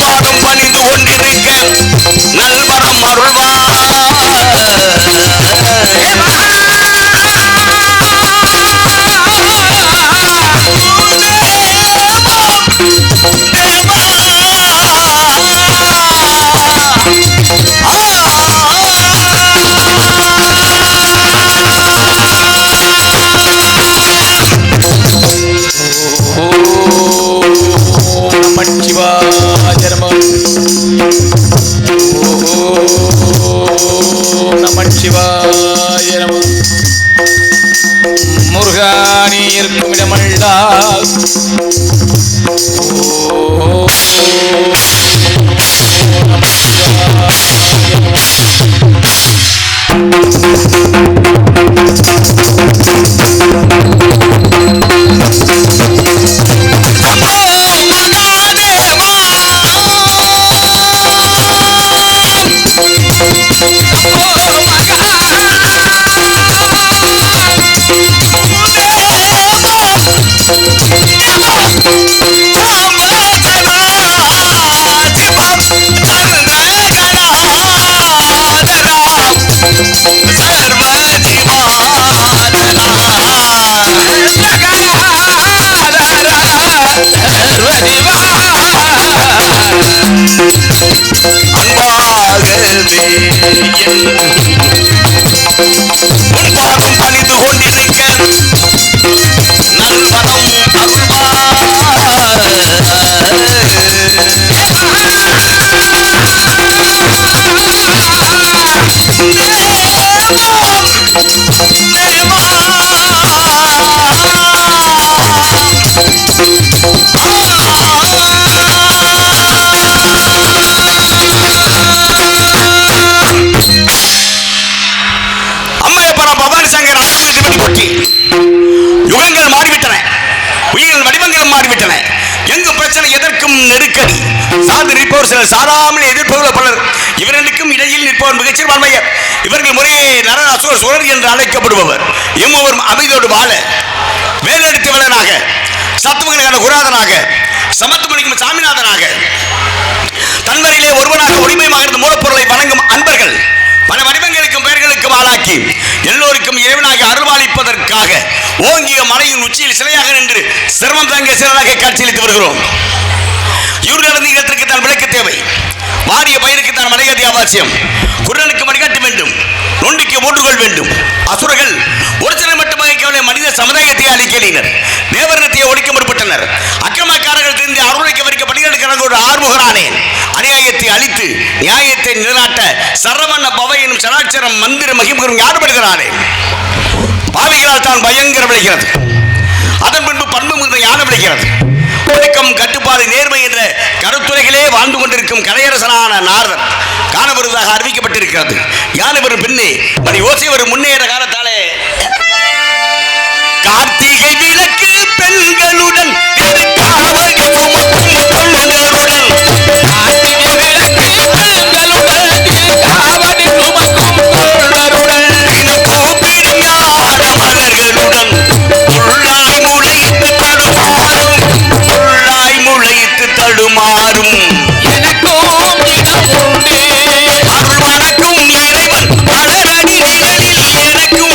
பாதம் பணிந்து கொண்டிருக்க நல்வரம் அருள்வார். முருகானி இருக்கும் இடமல்லா பாதம் பணிந்து கொண்டிருக்க நல்வரம் யுகங்கள் மாறிவிட்டன, உயிர்கள் வடிவங்களும் மாறிவிட்டன. எங்கும் பிரச்சனை, எதற்கும் நெருக்கடி. சார்ந்து நிற்பவர் சிலர், சாராமல் எதிர்ப்பவர்கள் பலர். இவர்களுக்கும் இடையில் நிற்பவர் மிகச்சிறுபான்மையர். இவர்கள் முறையே நரன் அசுர சுழர் என்று அழைக்கப்படுபவர். எம்மொருவரும் அமைதியோடு வாழ வேலெடுத்தவனாக, சத்துவங்களுக்கான குராதனாக, சமத்துவமணிக்கும் சாமிநாதனாக, தன்வரிலே ஒருவனாக ஒளிமயமாக இருந்த மூலப்பொருளை வழங்கும் அன்பர்கள் பல வடிவங்களுக்கும் பெயர்களுக்கும் ஆளாக்கி எல்லோருக்கும் இறைவனாக அருள்வாளிப்பதற்காக ஓங்கிய மலையின் உச்சியில் சிலையாக நின்று சிரமம் தங்கிய சிலராக காட்சியளித்து வருகிறோம். இவர்களது இடத்திற்கு தான் விளக்கு தேவை. வாரிய பயிருக்கு தான் மலையதி அவசியம். குரலுக்கு மணிகாட்ட வேண்டும், நொண்டிக்கு ஊன்றுகொள் வேண்டும். அசுரர்கள் ஒரு சிலர் மட்டுமாக மனித சமுதாயத்தை அழிக்கிறார். தேவரத்தை ஒழிக்க முற்பட்டனர். அக்கிரமக்காரர்கள் தெரிந்து அருளைக்க வரிக்க பணிகளுக்கு ஒரு ஆறுமுகரானேன். அநியாயத்தை அழித்து நியாயத்தை நிலைநாட்ட சரவண பவை எனும் சராட்சரம் மந்திர மகிமுகம் யாருபடுகிறானே. பாவிகளால் தான் பயங்கர விளைகிறது. அதன் பின்பு பண்பு முந்த யானை விளைகிறது. ஒழுக்கம், கட்டுப்பாடு, நேர்மை என்ற கருத்துரைகளே வாழ்ந்து கொண்டிருக்கும் கலையரசனான நாரதர் காண வருவதாக அறிவிக்கப்பட்டிருக்கிறது. யானை வரும் பின்னே மணி ஓசை வரும் முன்னேற காலத்தாலே கார்த்திகை விளக்கு பெண்களுடன் தடுமாறும் எனக்கும் இறைவன் அழகடி எனக்கும்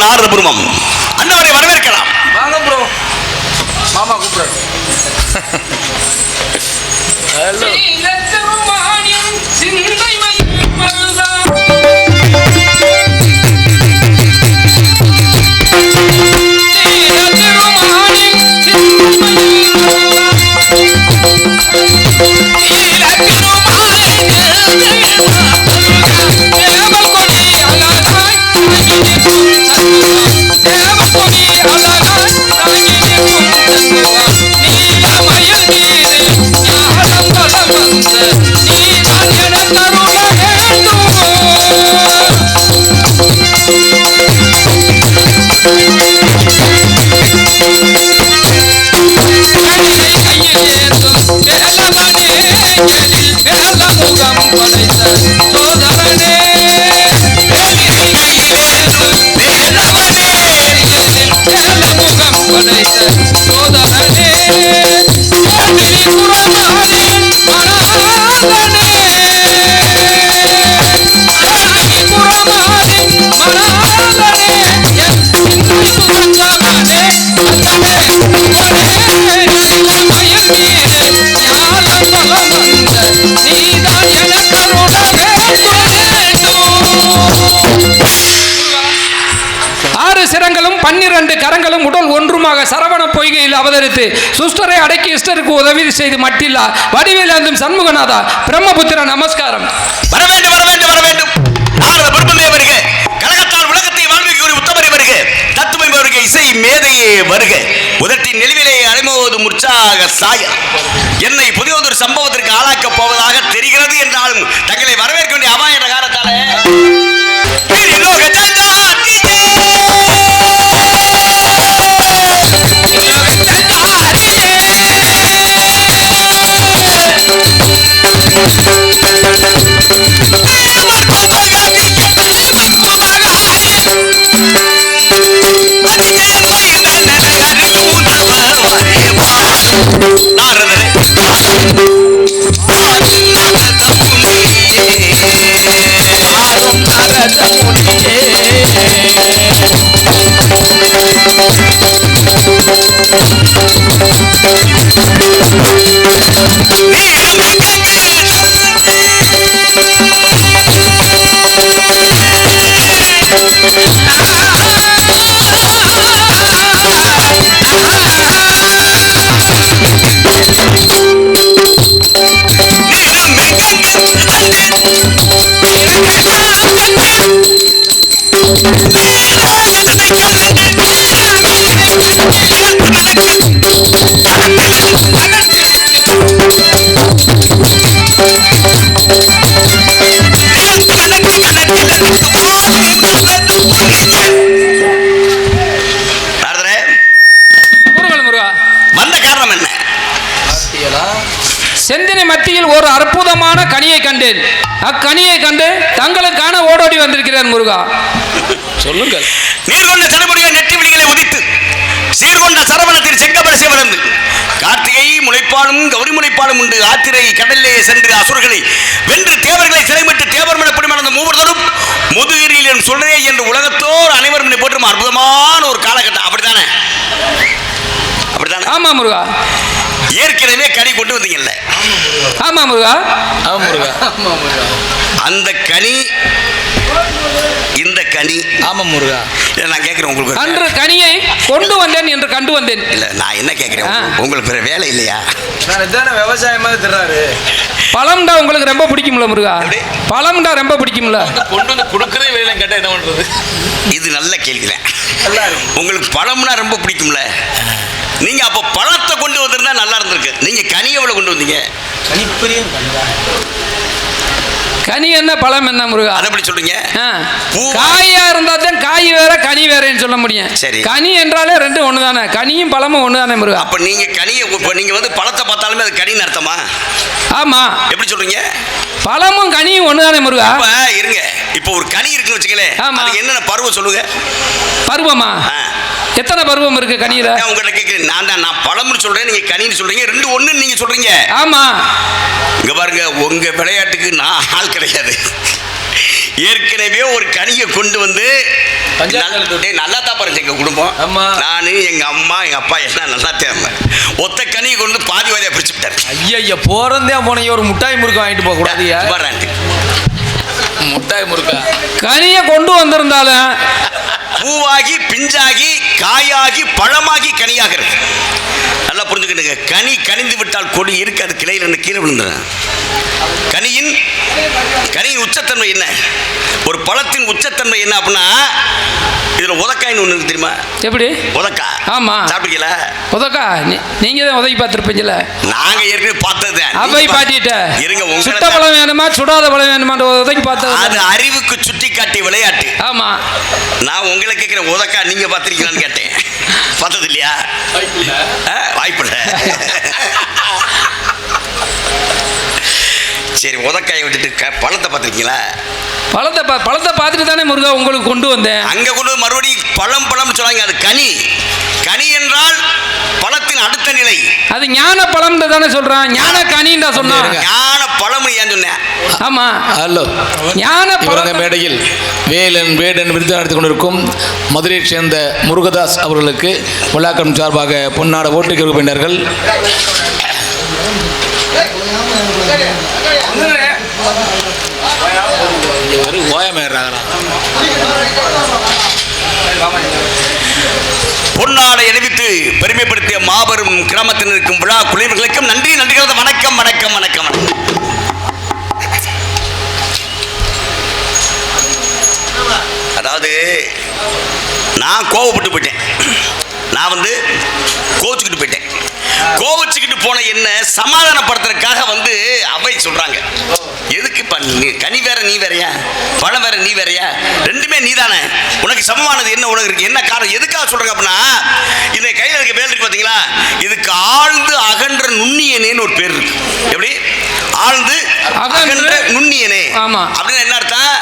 நாரத புருவம் அண்ணவரை வரவேற்கலாம். வாங்க ப்ரோ. மாமா கூப்பிடுறாரு. ஹலோ. சிரங்களும் 12 கரங்களும் உடல் ஒன்றுமாக சரவண பொய்கையில் அவதரித்து சுஷ்டரை அடக்கி இஷ்டருக்கு உதவி செய்து மட்டில்லா வடிவேலும் சண்முகநாதா பிரம்மபுத்திர நமஸ்காரம். வர வேண்டும் வர வேண்டும் வர வேண்டும். நாரத பிரம்மமே வருக. கழகத்தால் உலகத்தை வாழ்விக்கு ஒரு உத்தமரை வருக. தத்துமை வருக. இசை மேதையே வருக. உதட்டின் நெளிவிலே அலைமோது முற்சாக சாய என்னை புதியதொரு சம்பவத்திற்கு ஆளாக்கப் போவதாக தெரிகிறது என்றாலும் தங்களை வரவேற்க வேண்டிய அபாய காலத்தாலே செந்தினை மத்தியில் ஒரு அற்புதமான கனியை கண்டேன். அக்கனியை கண்டு தங்களுக்கான ஓடோடி வந்திருக்கிறார் முருகா. சொல்லுங்கள். நீர்கொண்ட தலைமுறையை நெற்றி விழிகளை உதித்து சீர்கொண்ட சரவணத்தில் செங்கபலசை வளர்ந்து கார்த்திகை முளைப்பாலும் கௌரி முளைப்பாலும் உண்டு. ஆத்திரை கடலிலே சென்று அசுரர்களை வென்று தேவர்களை சிறைமிட்டு தேவர் மனப்படி மறந்த மூவர்களும் முதுகிரியிலும் சொல்றே என்று உலகத்தோர் அனைவரும் போற்றும் அற்புதமான ஒரு காலகட்டம். அப்படித்தானே? அப்படித்தானே? ஆமா முருகா. ஏற்கனவே கனி கொண்டு வந்தீங்கல்ல? ஆமா முருகா. அந்த கனி இந்த கனி. ஆமா முருகா. நான் கேட்கிறேன் உங்களுக்கு அன்று கனியை கொண்டு வந்தேன் என்று கண்டு வந்தேன். இல்ல நான் என்ன கேட்கிறேன், உங்களுக்கு வேற வேலை இல்லையா? நான் இதான விவசாயமா திறாரு. பழம்டா உங்களுக்கு ரொம்ப பிடிக்கும்ல முருகா? பழம்டா ரொம்ப பிடிக்கும்ல? கொண்டு வந்து கொடுக்கறதே வேலை கேட்டா என்ன பண்றது? இது நல்ல கேள்விதான். உங்களுக்கு பழம்னா ரொம்ப பிடிக்கும்ல? நீங்க அப்ப பழத்தை கொண்டு வந்திருந்தா நல்லா இருந்திருக்கு. நீங்க கனி எவ்வளவு கொண்டு வந்தீங்க? கனி என்ன பழம் என்ன முருகா? அதை எப்படி சொல்றீங்க? காயா இருந்தா தான் காய் வேற கனி வேறன்னு சொல்ல முடியும். சரி. கனி என்றாலே ரெண்டும் ஒண்ணுதானே. கனியும் பழமும் ஒண்ணுதானே முருகா? அப்ப நீங்க கனியை நீங்க வந்து பழத்தை பார்த்தாலுமே அது கனின்னு அர்த்தமா? ஆமா. எப்படி சொல்றீங்க? பழமும் கனியும் ஒண்ணுதானே முருகா? இருங்க. இப்போ ஒரு கனி இருக்குன்னு வச்சுக்கலே, அது என்னென்ன பருவம் சொல்லுங்க. பருவமா? எத்தனை பருவம் இருக்கு கனியில? உங்கள்கிட்ட கேட்கிறேன். நான் பழம்னு சொல்றேன், நீங்க கனின்னு சொல்றீங்க. ரெண்டு ஒண்ணு நீங்க சொல்றீங்க. ஆமா. இங்க பாருங்க, உங்க விளையாட்டுக்கு நான் ஆள் கிடையாது. ஏற்கனவே ஒரு கனியை கொண்டு வந்து நல்லா தான் பாருங்க எங்க குடும்பம். நானு எங்க அம்மா எங்க அப்பா எல்லாம் நல்லா தேவை ஒத்த கனியை கொண்டு பாதி வாதியா பிரிச்சு விட்டாரு. ஐயா போறதே போனீங்க ஒரு முட்டாய் முறுக்கு வாங்கிட்டு போக கூடாது. முட்டாய் முறுக்கா கனியை கொண்டு வந்திருந்தாலும் பூவாகி பிஞ்சாகி காயாகி பழமாகி கனியாகிறது. நல்லா புரிஞ்சுக்கிட்டுங்க. கனி கனிந்து விட்டால் கொடி இருக்கு, அது கிளையில இருந்து கீழே விழுந்துடும். கனியின் உச்சத்தன்மை என்ன? ஒரு பழத்தின் உச்சத்தன்மை என்ன அப்படின்னா, இதுல உதக்காயின்னு ஒண்ணு தெரியுமா? எப்படி உதக்கா? ஆமா, சாப்பிட்டீங்களா? உதக்கா நீங்க தான் உதவி பார்த்துருப்பீங்களா? நாங்க ஏற்கனவே பார்த்தது. அவை பாட்டிட்ட இருங்க, உங்க சுட்ட பழம் வேணுமா சுடாத பழம் வேணுமா உதவி பார்த்தது. அது அறிவுக்கு சுட்டி காட்டி விளையாட்டு. ஆமா, நான் உங்களை கேட்கிற உதக்கா நீங்க பார்த்திருக்கீங்களான்னு கேட்டேன். பார்த்தது இல்லையா? வாய்ப்பில்லை. சரி, உதக்காயை விட்டுட்டு பழத்தை பார்த்துருக்கீங்களா? பழத்தை பார்த்துட்டு தானே முருகா உங்களுக்கு கொண்டு வந்தேன். அங்கே கொண்டு மறுபடியும் பழம்னு சொன்னாங்க. அது கனி என்றால் பழத்தின் அடுத்த நிலை. அது ஞான பழம் தானே சொல்றான். ஞான கனின்னு தான் சொன்னான். ஞான பழம் ஏன் சொன்னேன்? ஆமா, ஹலோ, ஞான பழம். மேடையில் வேடன் விருது நடத்தி கொண்டிருக்கும் மதுரையை சேர்ந்த முருகதாஸ் அவர்களுக்கு விழாக்கம் சார்பாக பொன்னாட ஓட்டு உறுப்பினர்கள் பொன்னாடை அணிவித்து பெருமைப்படுத்திய மாபெரும் கிராமத்தினருக்கும் விழா குழுவினர்களுக்கும் நன்றி. வணக்கம் வணக்கம் வணக்கம். அதாவது நான் கோவப்பட்டு போயிட்டேன். நான் கோச்சுக்கிட்டு போயிட்டேன். கோவச்சுக்கிட்டு போன என்ன சமாதானப்படுத்துறதுக்காக அவை சொல்றாங்க, எதுக்கு கனி வேற நீ வேறையா, பழம் வேற நீ வேறையா, ரெண்டுமே நீ தானே, உனக்கு சமமானது என்ன உனக்கு இருக்கு, என்ன காரணம், எதுக்காக சொல்றாங்க அப்படின்னா, இந்த கையில் இருக்க வேல் இருக்கு பாத்தீங்களா, இதுக்கு ஆழ்ந்து அகன்ற நுண்ணியனேன்னு ஒரு பேர் இருக்கு. எப்படி? ஆழ்ந்து அகன்ற நுண்ணியனே. ஆமா, அப்படின்னு என்ன அர்த்தம்?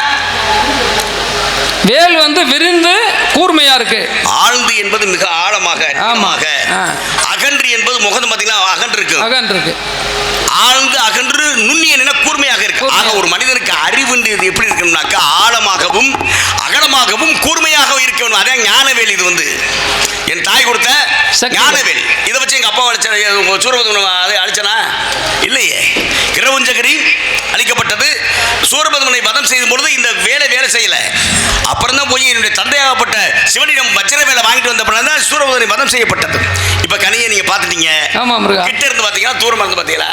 வேல் விரிந்து கூர்மையா இருக்கு. ஆழ்ந்து என்பது மிக ஆழமாக, அகன்று என்பது முகந்து பாத்தீங்கன்னா அகன்று இருக்கு. ஆழ்ந்து அகன்று நுண்ணியன் கூர்மையாக இருக்கு. ஆக ஒரு மனிதனுக்கு அறிவு எப்படி இருக்கணும்னாக்கா ஆழமாகவும் அகலமாகவும் கூர்மையாகவும் இருக்க வேண்டும். அதே ஞானவேல். இது என் தாய் கொடுத்த ஞானவேல். இதை வச்சு எங்க அப்பா சூரபத்மனை அழிச்சனா இல்லையே. கிரவுஞ்சகரி அழிக்கப்பட்டது. சூரபத்மனை வதம் செய்யும் பொழுது இந்த வேலை செய்யல. அப்புறம் தான் போய் என்னுடைய தந்தையாகப்பட்ட சிவனிடம் வஜ்ர வேலை வாங்கிட்டு வந்த பிறகு தான் சூரபத்மனை வதம் செய்யப்பட்டது. இப்ப கனியை நீங்க பாத்துட்டீங்க. ஆமா முருகா. கிட்ட இருந்து பாத்தீங்களா தூரமா இருந்து பாத்தீங்களா?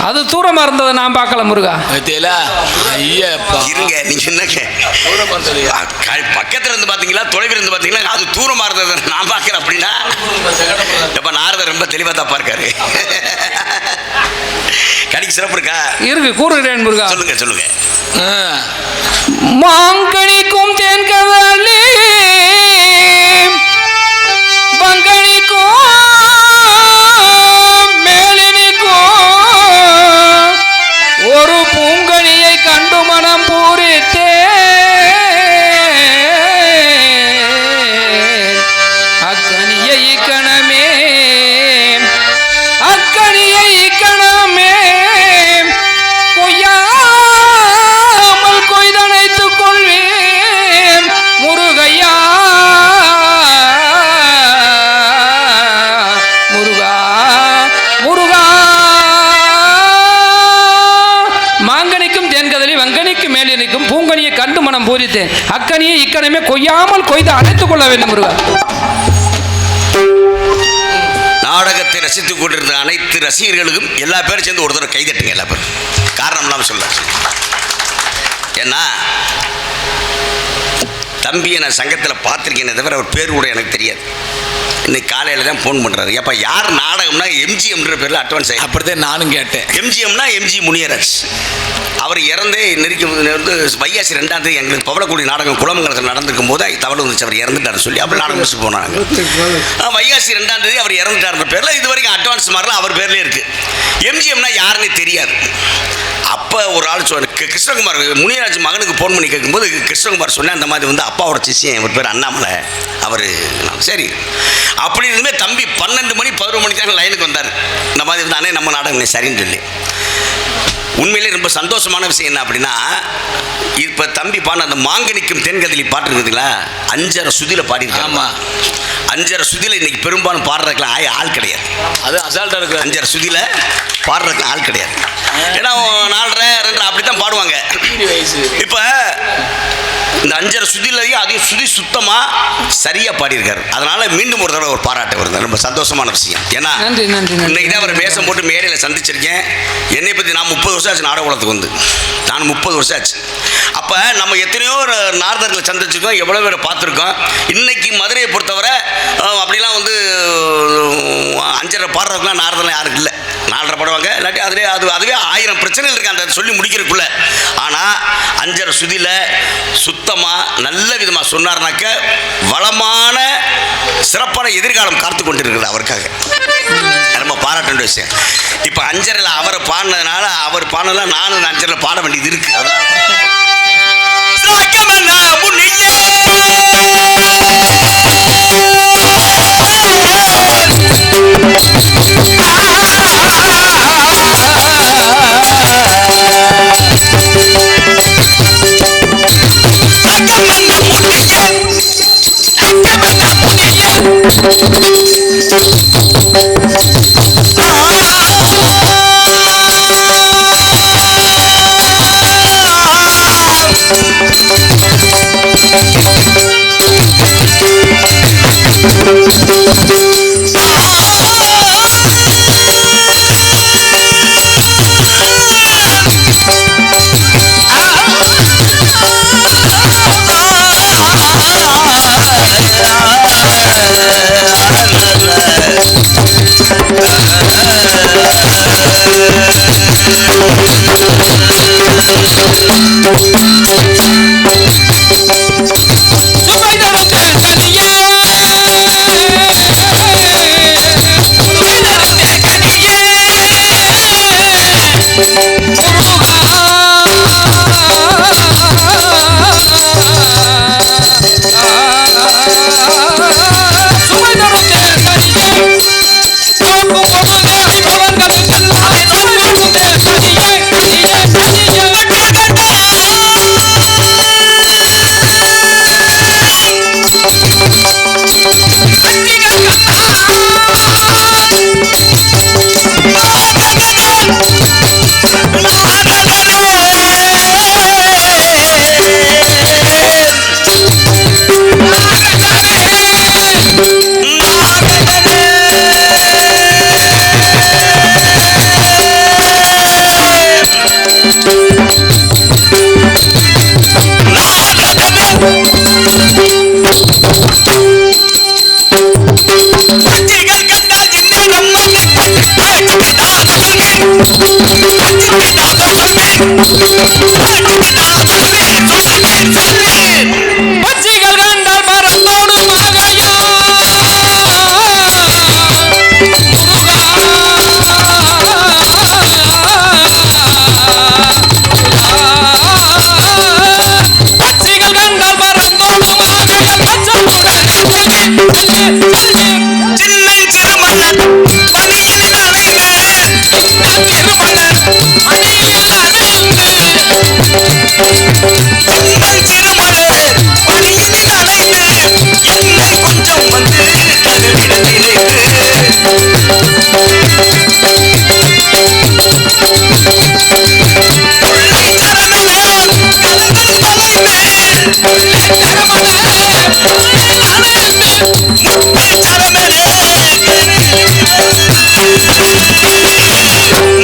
அது தூரமா இருந்ததை நான் பார்க்கல முருகா. இருங்க, நீங்க என்னங்க பக்கத்துல இருந்து பாத்தீங்களா தொலைவில் இருந்து பாத்தீங்களா? அது தூரமா இருந்ததை நான் பார்க்கிறேன். அப்படின்னா இப்ப நாரதர் ரொம்ப தெளிவா தான் பார்க்காரு. கனிக்கு சிறப்பு இருக்கா? இருக்கு, கூறுகிறேன் முருகா. சொல்லுங்க. மாங்கனிக்கும் தேன்கதலி பங்கனிக்கும் மேலினிக்கும் ஒரு பூங்கனியை கண்டு மனம் பூரித்தே அக்கனியை இக்கணமே கொய்யாமல் கொய்தனைத்துக் கொள்வேன் முருகையா. மாங்கனிக்கும் தேன்கதலி வங்கனிக்கு மேலினிக்கும் பூங்கனியை கண்டு மனம் பூரித்தேன் அக்கனியை இக்கணமே கொய்யாமல் கொய்து அணைத்துக் கொள்ள வேண்டும் முருகா. நாடகத்தை ரசித்துக் கொண்டிருந்த அனைத்து ரசிகர்களுக்கும் எல்லா பேரும் சேர்ந்து ஒரு தடவை கைதட்டுங்க. எல்லா பேரும் காரணம் இல்லாமல் சொல்ல. ஏன்னா தம்பியை நான் சங்கத்தில் பார்த்துருக்கேனே தவிர அவர் பேர் கூட எனக்கு தெரியாது. இன்னைக்கு காலையில் தான் ஃபோன் பண்ணுறாரு. எப்போ யார் நாடகம்னா எம்ஜிஎம்ன்ற பேரில் அட்வான்ஸ் ஆகி அப்படித்தான் நானும் கேட்டேன். எம்ஜிஎம்னா எம்ஜி முனியராஜ். அவர் இறந்தே நெருக்கி வைகாசி 2ஆம் தேதி எங்களுக்கு பவளக்குடி நாடகம் குளமங்கலத்தில் நடந்திருக்கும் போது தவறு வந்துச்சு. அவர் இறந்துட்டார் சொல்லி அப்படி நாடகம் முடிச்சு போனாங்க. வைகாசி 2ஆம் தேதி அவர் இறந்துட்டார்ன்ற பேரில் இது வரைக்கும் அட்வான்ஸ் மாதிரிலாம் அவர் பேர்லேயே இருக்குது. எம்ஜிஎம்னா யாருன்னே தெரியாது. அப்போ ஒரு ஆள் கிருஷ்ணகுமார் முனியராஜ் மகனுக்கு ஃபோன் பண்ணி கேட்கும்போது கிருஷ்ணகுமார் சொன்னேன், அந்த மாதிரி அப்பாவோட சிஷியன் ஒரு பேர் அண்ணாமலை அவர். சரி, அப்படி இருந்துமே தம்பி 12 மணி 11 மணிக்கு தான் லைனுக்கு வந்தார். இந்த மாதிரி அண்ணே நம்ம நாடகம் சரின்னு சொல்லி உண்மையிலே ரொம்ப சந்தோஷமான விஷயம் என்ன அப்படின்னா, இப்போ தம்பி பாடின அந்த மாங்கனிக்கும் தென்கதலி பாட்டு இருக்குதுங்களா, 5.5 சுதியில் பாடியிருக்காங்க. ஆமாம், 5.5 சுதியில் இன்னைக்கு பெரும்பாலும் பாடுறதுக்கெல்லாம் ஆள் கிடையாது. அது அசால்ட்டாக இருக்குது. 5.5 சுதியில் பாடுறதுக்கெல்லாம் ஆள் கிடையாது. ஏன்னா 4.5 2 அப்படி தான் பாடுவாங்க. இப்போ இந்த 5.5 சுதியிலையும் அதையும் சுதி சுத்தமாக சரியாக பாடியிருக்காரு. அதனால் மீண்டும் ஒரு தடவை ஒரு பாராட்டு வருது. ரொம்ப சந்தோஷமான விஷயம். ஏன்னா இன்னைக்கு தான் அவர் வேஷம் போட்டு மேடையில் சந்திச்சிருக்கேன். என்னை பற்றி நான் 30 வருஷம் ஆச்சு நாடக உலகத்துக்கு வந்து. நான் 30 வருஷம் ஆச்சு. அப்போ நம்ம எத்தனையோ நாரதர்களை சந்திச்சிருக்கோம், எவ்வளோ பேரை பார்த்துருக்கோம். இன்னைக்கு மதுரையை பொறுத்தவரை அப்படிலாம் வந்து 5.5 பாடுறதுக்குலாம் நாரதெல்லாம் யாருக்கு இல்லை. 4.5 பாடுவாங்க, இல்லாட்டி அதுவே 1000 பிரச்சனைகள் இருக்கு அந்த சொல்லி முடிக்கிறதுக்குள்ள. ஆனால் 5.5 சுதியில் சுத்தமாக நல்ல விதமாக சொன்னார்னாக்க வளமான சிறப்பான எதிர்காலம் காத்து கொண்டிருக்கிறது அவருக்காக. ரொம்ப பாராட்ட வேண்டிய விஷயம். இப்போ 5.5 அவரை பாடினதுனால அவர் பாடலாம், நானும் 5.5 பாட வேண்டியது இருக்கு.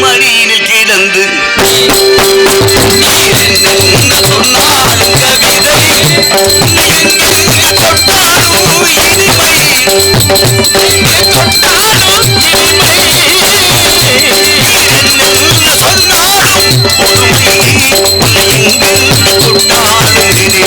மடியில் கிடந்து சொன்னாலும் கவிதை தொட்டாலும் இனிமை தொட்டாலும் இனிமை சொன்னாலும் பொறுமை தொட்டாலும் இனிமை.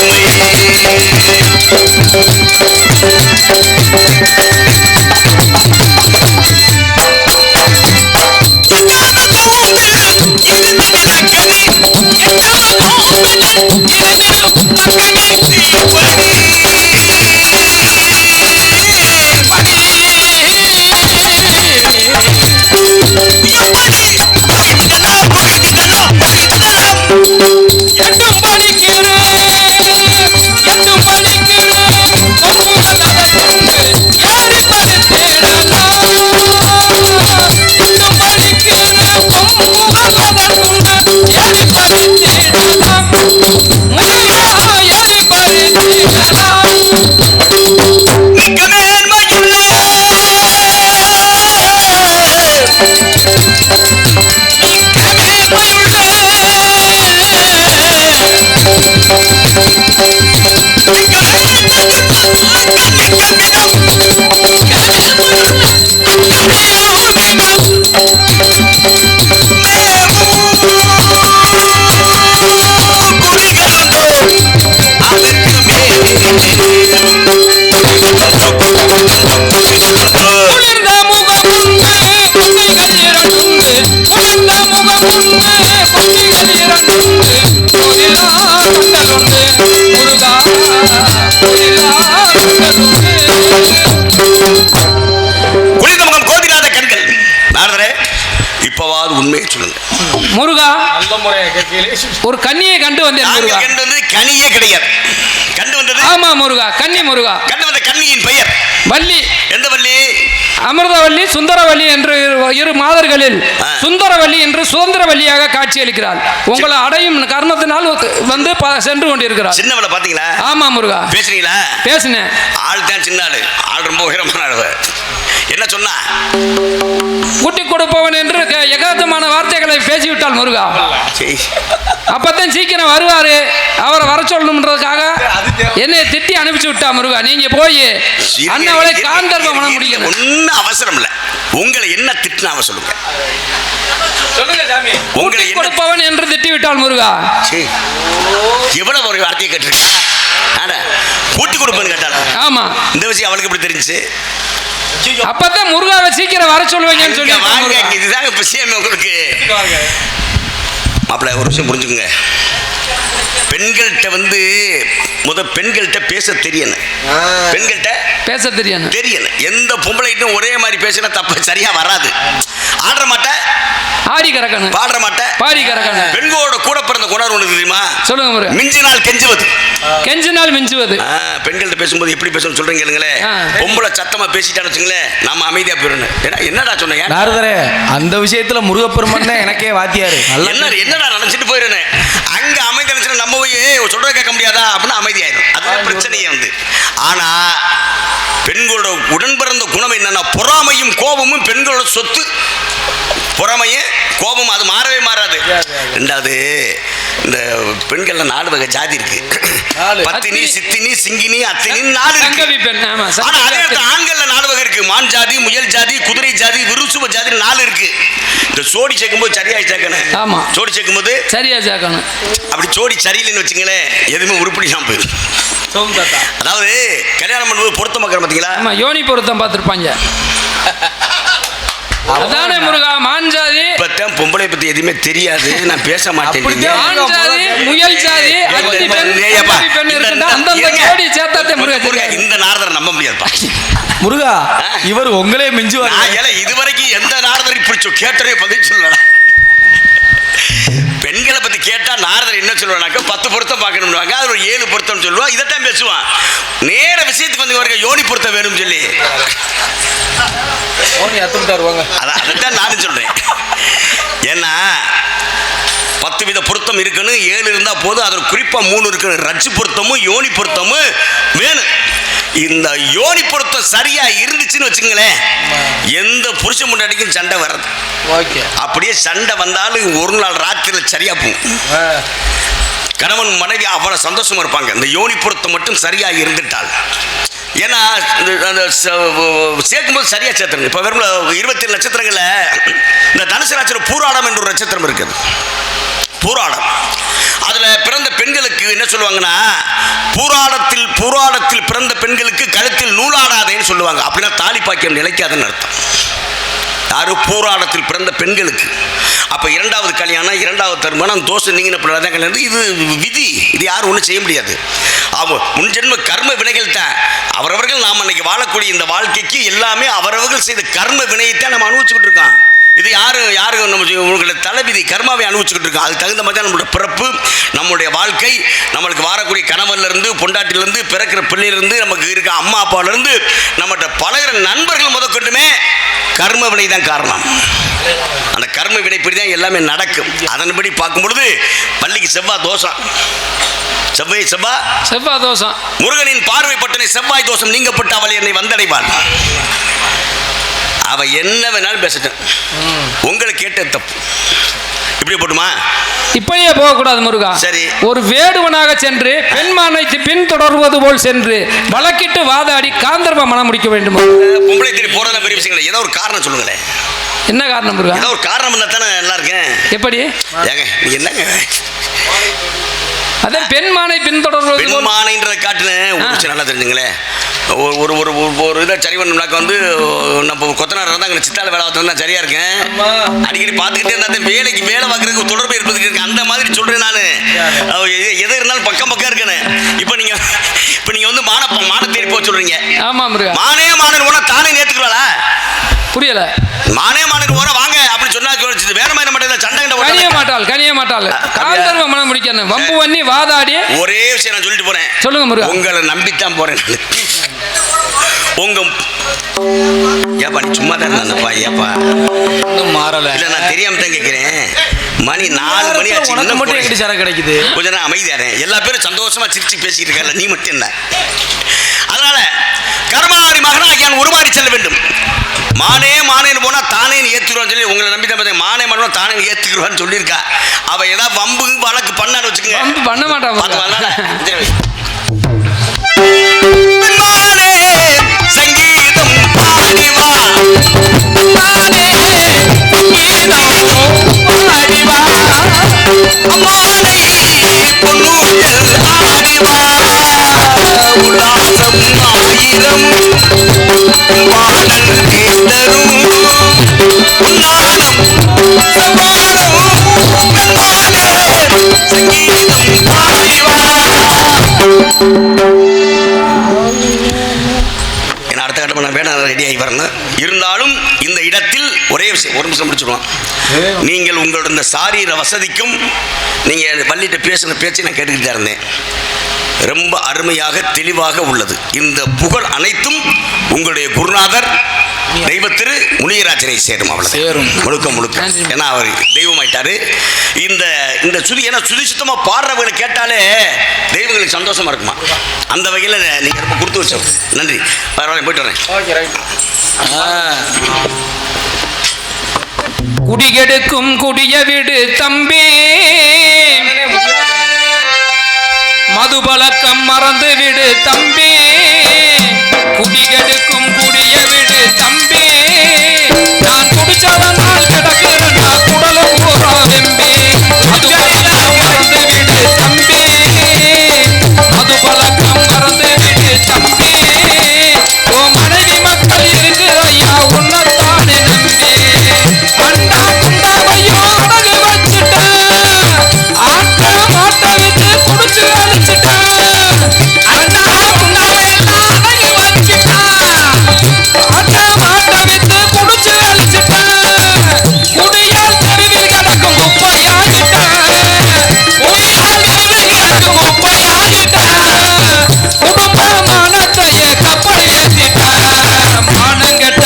குளித்த முகம் கோதிராத கண்கள். நாரதரே, இப்பவாவது உண்மையை சொல்லுங்க. முருகா, ஒரு கன்னியை கண்டு வந்தேன் முருகா. கண்டு வந்தது கனியே கிடையாது. கண்டு வந்தது ஆமா முருகா, கன்னி முருகா. கண்டு வந்த கன்னியின் பெயர் வள்ளி. எந்த வள்ளி? அமிர்தவல்லி, சுந்தரவல்லி என்று இரு மாதர்களில் சுந்தரவல்லி என்று சுதந்திரவல்லியாக காட்சியளிக்கிறாள். உங்களை அடையும் காரணத்தினால் வந்து சென்று கொண்டிருக்கிறார். சின்னவளை பாத்தீங்களா? ஆமா முருகா. பேசுறீங்களா? பேசினேன். ஆள் தான் சின்ன ஆளு. ஆள் ரொம்ப உயரமான ஆளு. என்ன சொன்னா? கூட்டி கொடுப்பவன் என்று எகாத்தமான வார்த்தைகளை பேசிவிட்டாள் முருகா. அப்பதான் சீக்கிரம் வருவாரு, அவரை வர சொல்லணும்ன்றதுக்காக என்னை திட்டி அனுப்பிச்சு விட்டா முருகா. நீங்க போய் அண்ணவளை காந்தர்வ மனம் முடிக்கணும். ஒன்னும் அவசரம் இல்ல. உங்களை என்ன திட்டினாவ சொல்லுங்க. உங்களை கொடுப்பவன் என்று திட்டி விட்டாள் முருகா. எவ்வளவு ஒரு வார்த்தையை கேட்டிருக்கா? கூட்டி கொடுப்பேன்னு கேட்டாளா? ஆமா. இந்த விஷயம் அவளுக்கு எப்படி தெரிஞ்சு? அப்பதான் முருகாவை சீக்கிரம் வர சொல்லுவீங்கன்னு சொல்லி. இதுதாங்க விஷயம் உங்களுக்கு. மாப்பிள்ள, ஒரு விஷயம் புரிஞ்சுக்குங்க. பெண்கள்கிட்ட வந்து பெண்கள்கிட்ட பேச தெரியணும். பெண்கள்கிட்ட பேச தெரியணும். எந்த பொம்பளைட்டும் ஒரே மாதிரி பேசினா தப்பு சரியா வராது. ஆடுற மாட்டேன், ஆடி கறக்கணும். பாடுற மாட்டேன், பாடி கறக்கணும். பெண்களோட கூட பிறந்த குணர் ஒன்று தெரியுமா? சொல்லுங்க முருகா. மிஞ்சினால் கெஞ்சுவது, கெஞ்சினால் மிஞ்சுவது. பெண்கள்கிட்ட பேசும்போது எப்படி பேசணும்னு சொல்றீங்க கேளுங்களே. பொம்பளை சத்தமா பேசிட்டான்னு வச்சுங்களேன், நம்ம அமைதியா போயிடணும். என்னடா சொன்னீங்க? நாரதரே, அந்த விஷயத்துல முருகப்பெருமான் தான் எனக்கே வாத்தியாரு. என்னடா நினைச்சிட்டு போயிடுறேன். அங்க அமைதி நம்ம போய் சொல்றத கேட்க முடியாதா அப்படின்னு அமைதியாயிடும். அதுதான் பிரச்சனையே வந்து. ஆனா பெண்களோட உடன் பிறந்த குணம் என்னன்னா, பொறாமையும் கோபமும் பெண்களோட சொத்து. பொறாமையும் கோபம் அது மாறவே மாறாது. ரெண்டாவது, இந்த பெண்கள்ல 4 வகை ஜாதி இருக்கு. பத்தினி, சித்தினி, சிங்கினி, அத்தினி 4 இருக்கு. ஆனா அதே ஆண்கள்ல 4 வகை இருக்கு. மான் ஜாதி, முயல் ஜாதி, குதிரை ஜாதி, விருசுவ ஜாதி 4 இருக்கு. இந்த சோடி சேர்க்கும்போது சரியா சேர்க்கணும். ஆமா, சோடி சேர்க்கும்போது சரியா சேர்க்கணும். அப்படி சோடி சரியில்லைன்னு வச்சுங்களேன், எதுவுமே உருப்படிதான் போயிடும். அதாவது கல்யாணம் பண்ணும்போது பொருத்தம் பார்க்கற பாத்தீங்களா? ஆமா, யோனி பொருத்தம் பார்த்திருப்பாங்க. அதானே முருகா. மான் ஜாதி பத்தம் பொம்பளை பத்தி எதுவுமே தெரியாது, நான் பேச மாட்டேன். மான் ஜாதி, முயல் ஜாதி, அத்தி பெண், பெண் இருக்குடா. அந்தந்த ஜோடி சேர்த்தாதே முருகா. இந்த நாரதரை நம்ப முடியாதுப்பா முருகா. இவர் உங்களே மிஞ்சுவார். இதுவரைக்கும் எந்த நாரதரை பிடிச்சோ கேட்டரே பதில் சொல்லல. பெண்களை பத்தி கேட்டா நாரதர் என்ன சொல்லுவாங்க? 10 பொருத்தம் பார்க்கணும்னுவாங்க. அது ஒரு 7 பொருத்தம் சொல்லுவான். இதைத்தான் பேசுவான். நேர விஷயத்துக்கு வந்து இவருக்கு யோனி பொருத்தம் வேணும் சொல்லி அதான் நானும் சொல்றேன். ஏன்னா 10 வித பொருத்தம் இருக்குன்னு 7 இருந்தா போதும். அதில் குறிப்பா 3 இருக்கு. ரஜ்ஜு பொருத்தமும் யோனி பொருத்தமும் வேணும். இந்த யோனி பொருத்தம் சரியா இருந்துச்சுன்னு வச்சுங்களேன், எந்த புருஷன் முன்னாடிக்கும் சண்டை வராது. அப்படியே சண்டை வந்தாலும் ஒரு நாள் ராத்திரில சரியா போகும். கணவன் மனைவி அவ்வளவு சந்தோஷமா இருப்பாங்க. இந்த யோனி பொருத்தம் மட்டும் சரியா இருந்துட்டால். ஏன்னா சேர்க்கும்போது சரியா சேர்த்துருங்க. இப்போ வெறும் 27 நட்சத்திரங்கள்ல இந்த தனுசு ராசியில் பூராடம் என்ற ஒரு நட்சத்திரம் இருக்குது. பூராடம், அதுல பிறந்த பெண்களுக்கு என்ன சொல்லுவாங்கன்னா, பூராடத்தில் பிறந்த பெண்களுக்கு கழுத்தில் நூலாடாதேன்னு சொல்லுவாங்க. அப்படின்னா தாலி பாக்கியம் நிலைக்காதுன்னு அர்த்தம். யாரு? பூராடத்தில் பிறந்த பெண்களுக்கு. அப்ப 2வது கல்யாணம், 2வது திருமணம், தோஷம் நீங்கின பிள்ளைதான் கல்யாணம். இது விதி. இது யாரும் ஒன்றும் செய்ய முடியாது. முன்ஜென்ம கர்ம வினைகள் தான். அவரவர்கள் நாம் அன்னைக்கு வாழக்கூடிய இந்த வாழ்க்கைக்கு எல்லாமே அவரவர்கள் செய்த கர்ம வினையைத்தான் நம்ம அனுபவிச்சுக்கிட்டு இருக்கோம். இது யாரு நம்ம உங்களுடைய தலைவிதி கர்மாவை அனுபவிச்சுக்கிட்டு இருக்கோம். அதுக்கு தகுந்த மாதிரி தான் நம்மளுடைய பிறப்பு, நம்மளுடைய வாழ்க்கை, நம்மளுக்கு வரக்கூடிய கணவன்லேருந்து, பொண்டாட்டிலேருந்து, பிறக்கிற பிள்ளையிலேருந்து, நமக்கு இருக்க அம்மா அப்பாவிலேருந்து, நம்மகிட்ட பழகிற நண்பர்கள் முதற்கொண்டுமே கர்ம வினை தான் காரணம். அந்த கர்ம வினைப்படி தான் எல்லாமே நடக்கும். அதன்படி பார்க்கும் பொழுது பள்ளிக்கு செவ்வாய் தோஷம். செவ்வாய் தோஷம். முருகனின் பார்வைப்பட்டனை செவ்வாய் தோஷம் நீங்கப்பட்ட அவள் என்னை வந்தடைவாள். அவ என்ன வேணாலும் பேசட்டும், உங்களுக்கு கேட்ட தப்பு. இப்படி போட்டுமா? இப்படியே போகக்கூடாது முருகா. சரி, ஒரு வேடுவனாக சென்று பெண்மானை பின் தொடர்வது போல் சென்று வழக்கிட்டு வாதாடி காந்தர்வ மனம் முடிக்க வேண்டும். பொம்பளை தேடி போறதா பெரிய விஷயம். ஏதோ ஒரு காரணம் சொல்லுங்களேன். என்ன காரணம் முருகா? ஏதோ ஒரு காரணம் இருந்தா தானே நல்லா இருக்கேன். எப்படி ஏங்க நீங்க என்னங்க? அதான் பெண்மானை பின்தொடர்வது. பெண்மானைன்றதை காட்டுனேன். ஒரு விஷயம் நல்லா தெரிஞ்சுங்களேன். ஒரு இதை சரி பண்ணாக்க வந்து நம்ம கொத்தனார் இருந்தால் வாங்குற சித்தால வேலை பார்த்தா சரியா இருக்கேன். அடிக்கடி பார்த்துக்கிட்டே இருந்தா வேலைக்கு வேலை பார்க்கறதுக்கு தொடர்பு இருப்பதுக்கு இருக்கு. அந்த மாதிரி சொல்றேன் நான். எது இருந்தாலும் பக்கம் இருக்கணும். இப்போ நீங்க வந்து மான தேடி போக சொல்றீங்க. ஆமா முருகா. மானன் போனா தானே நேத்துக்குறாளா? புரியல. மானன் போனா வாங்க அப்படின்னு சொன்னா வேற மாதிரி மட்டும் சண்டை கனிய மாட்டாள் காந்தர்வ மனம் முடிக்கணும். வம்பு பண்ணி வாதாடி ஒரே விஷயம் நான் சொல்லிட்டு போறேன். சொல்லுங்க முருகா. உங்களை நம்பித்தான் போறேன். உங்க ஏப்பா நீ சும்மா தான் இருந்தப்பா. ஏப்பா மாறல இல்ல, நான் தெரியாம தான் கேட்கிறேன். மணி 4 மணி ஆச்சு. இன்னும் மட்டும் எப்படி சார கிடைக்குது? கொஞ்ச நேரம் அமைதியாரேன். எல்லா பேரும் சந்தோஷமா சிரிச்சு பேசிட்டு இருக்காங்க, நீ மட்டும் என்ன? அதனால கர்மாரி மகனாகியான் உருமாறி செல்ல வேண்டும். மானேன்னு போனா தானே ஏத்துக்குவான்னு சொல்லி உங்களை நம்பி தான் மானே மனோ தானே ஏத்துக்குவான்னு சொல்லியிருக்கா. அவ ஏதாவது வம்பு வழக்கு பண்ணான்னு வச்சுக்கோங்க. வம்பு பண்ண மாட்டான். சங்கீதம் பாடிவா பொன்னூஞ்சல் ஆடிவா உல்லாசம் ஆயிரம் பாடல் கேட்டரும் உன்னாலும் சங்கீதம் பாடிவா. அடுத்த கட்டமாக நான் வேணாம் ரெடி ஆகி வரணும். இருந்தாலும் இந்த இடத்தில் ஒரே விஷயம், ஒரு நிமிஷம் முடிச்சுடுவோம். நீங்கள் உங்களோட இந்த சாரீர வசதிக்கும் நீங்கள் பள்ளிகிட்ட பேசின பேச்சு நான் கேட்டுக்கிட்டு தான் இருந்தேன். ரொம்ப அருமையாக தெளிவாக உள்ளது. இந்த புகழ் அனைத்தும் உங்களுடைய குருநாதர் தெய்வ திரு முனியராஜனை சேரும். அவ்வளவு முழுக்க ஏன்னா அவர் தெய்வமாயிட்டாரு. இந்த சுதி ஏன்னா சுதி சுத்தமா பாடுறவங்களை கேட்டாலே தெய்வங்களுக்கு சந்தோஷமா இருக்குமா. அந்த வகையில் நீங்க ரொம்ப கொடுத்து வச்சோம். நன்றி. பரவாயில்ல, போயிட்டு வரேன். குடிகெடுக்கும் குடிய விடு தம்பி, மது பழக்கம் மறந்து விடு தம்பி. குடிகெடுக்கும் குடிய விடு தம்பி, நான் குடிச்சதனால் கிடக்கிறேன் குடலும் பூரா வெம்பி. மது பழக்கம் மறந்து விடு தம்பி, மது பழக்கம் மறந்து விடு தம்பி. ஓ மனைவி மக்கள் இருக்கிறையா உன்னத்தானே நம்பி. அண்டா குண்டாவையோ அடகு வச்சுட்டேன், ஆட்ட மாட்ட விட்டு குடிச்சு அழிச்சுட்டேன். அண்டா குண்டாவையெல்லாம் அடகு வச்சுட்டேன், ஆட்ட மாட்ட விட்டு குடிச்சு அழிச்சுட்டேன். குடியால் தெருவில் கிடக்கும் குப்பையாகிட்டேன், குடியால் தெருவில் கிடக்கும் குப்பையாகிட்டேன். குடும்ப மானத்தையே கப்பல் ஏற்றிட்டேன். மானங்கெட்ட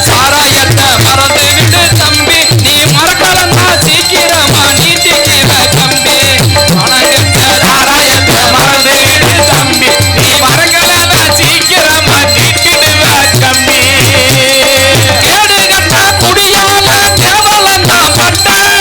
சாராயத்தை மறந்து விடு தம்பி, நீ மறக்கலன்னா சீக்கிரமா நீட்டிக்கிற கம்பி. மானங்கெட்ட சாராயத்தை மறந்து விடு தம்பி, நீ மறக்கலன்னா சீக்கிரமா நீட்டிடுவ கம்பி. கேடுகட்ட குடியால கேவலம் நான் பட்டேன்,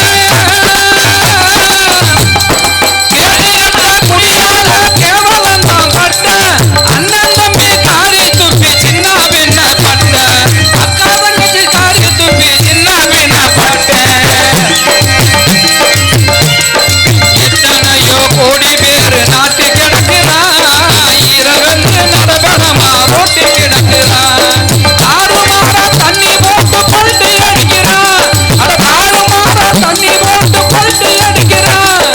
கேடுகட்ட குடியால கேவலம் நான் பட்டேன். அண்ணன் தம்பி காரி துப்பி சின்ன பின்ன பட்டேன், அக்கா தங்கச்சி காரி துப்பி சின்ன பின்ன பட்டேன். எத்தனையோ கோடி பேரு நாட்டு கிடக்கிறான், இரவென்று நடபடமா ரோட்டி கிடக்கிறான். தாறுமாறா தண்ணி போட்டு பல்ட்டி அடிக்கிறான், அட தாறுமாறா தண்ணி போட்டு பல்ட்டி அடிக்கிறான்.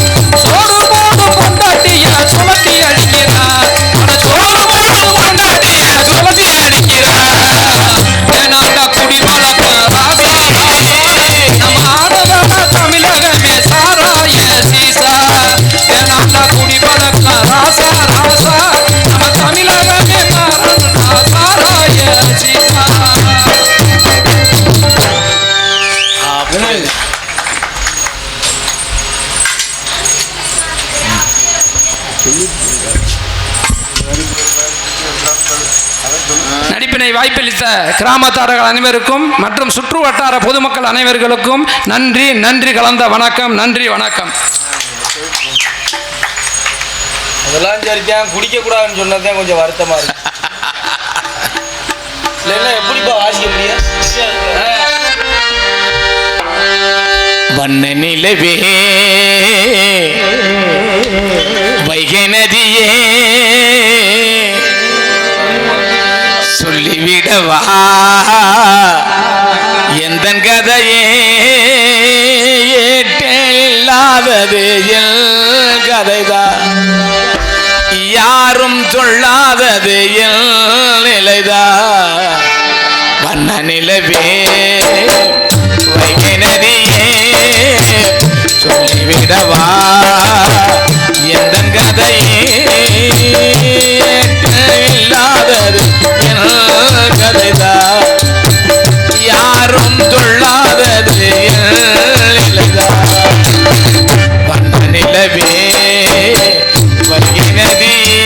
சோறு போடு பொண்டாட்டிய சுழட்டி அடிக்கிறான், அட சோறு போடு பொண்டாட்டிய சுழட்டி அடிக்கிறான். ஏனாண்டா குடி வளர்க்க ராசா, நம்ம ஆடவர தமிழகமே சாராய சீசா. ஏனாண்டா குடி வளர்க்க ராசா, நம்ம தமிழகமே சாராய சீசா. நடிப்பினை வாய்ப்பளித்த கிராமத்தார்கள் அனைவருக்கும் மற்றும் சுற்று வட்டார பொதுமக்கள் அனைவர்களுக்கும் நன்றி கலந்த வணக்கம். நன்றி, வணக்கம். அதெல்லாம் சரிதான், குடிக்க கூடாதுன்னு சொன்னதான் கொஞ்சம் வருத்தமா இருக்கு. இல்லைன்னா எப்படிப்பா வாசிக்க முடியும்? வண்ண நிலவே வைகை நதியே சொல்லிவிட சொல்லிவிடவா எந்த கதையே ஏற்றில்லாதது என் கதைதான் யாரும் சொல்லாதது என் நிலைதான் வண்ண நிலவே வைகை நதியே சொல்லிவிடவா எந்த கதையே இல்லாதது என் கதைதான் யாரும் சொல்லாதது என் நிலைதான் வண்ண நிலவே வைகை நதியே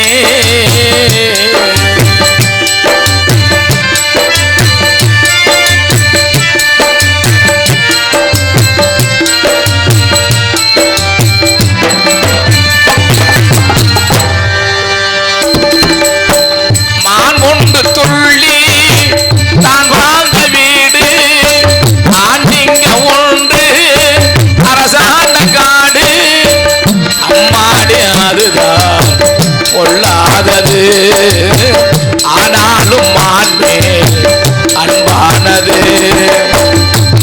ஆனாலும் மாண்பே அன்பானது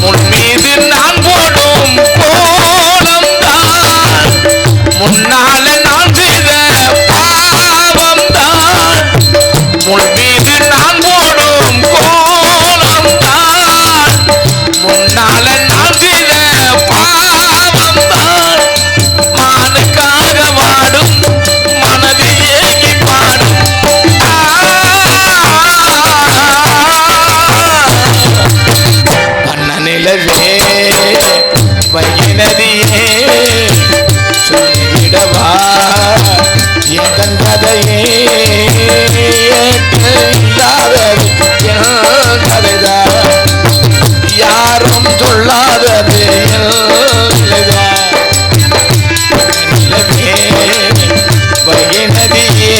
முன் மீது நான் போடும் கோலம் தான் முன்னால நான் செய்த பாவம் தான் முன் மீது நான் போடும் கோலம் தான் முன்னால நான் செய்த பாவம் தான் மானுக்காக வாடும் மனது ஏகி பாடும் நிலவே வைகை நதியே சொல்லிவிடவா என் கதையே இல்லாதது என் கதைதான் யாரும் சொல்லாதது நிலைதான் நிலவே வைகை நதியே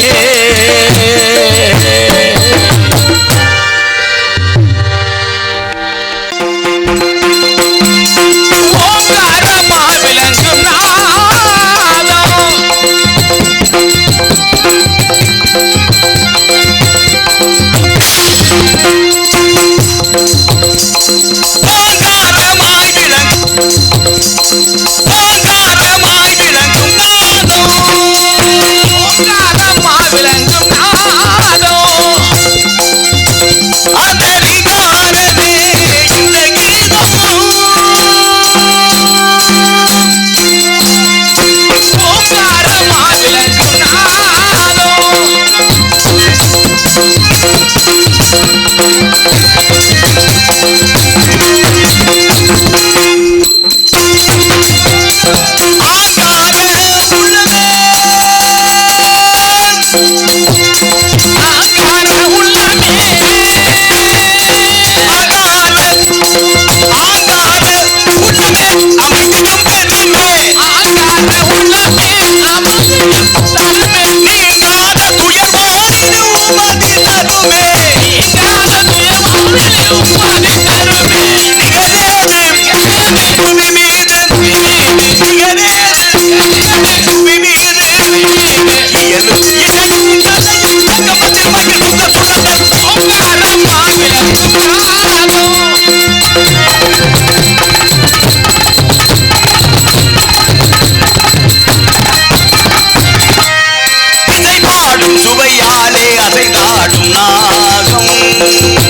சுவையாலே அசைந்தாடும் நாகம்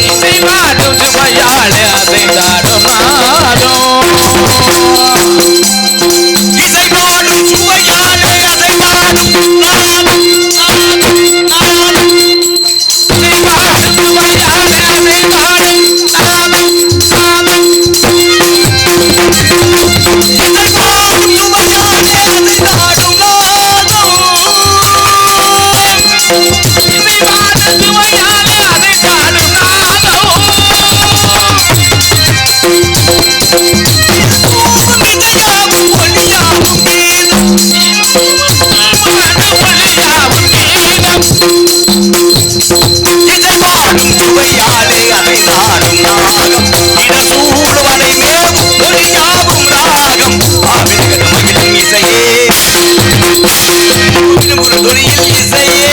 இசைவாடும் சுவையாலே அசைந்தாடும் நாகம் இசைவாடும் சுவையாலே அசைந்தாடும் நாகம் இசைவாடும் சுவையாலே அசைந்தாடும் நாகம் சுவையாலே அசைந்தாடும் நாகம் இடசூடுவதை மேவும் மொழியாகும் ராகம் ஆவேகத மகிழும் இசையே ஒரு துணியில் இசையே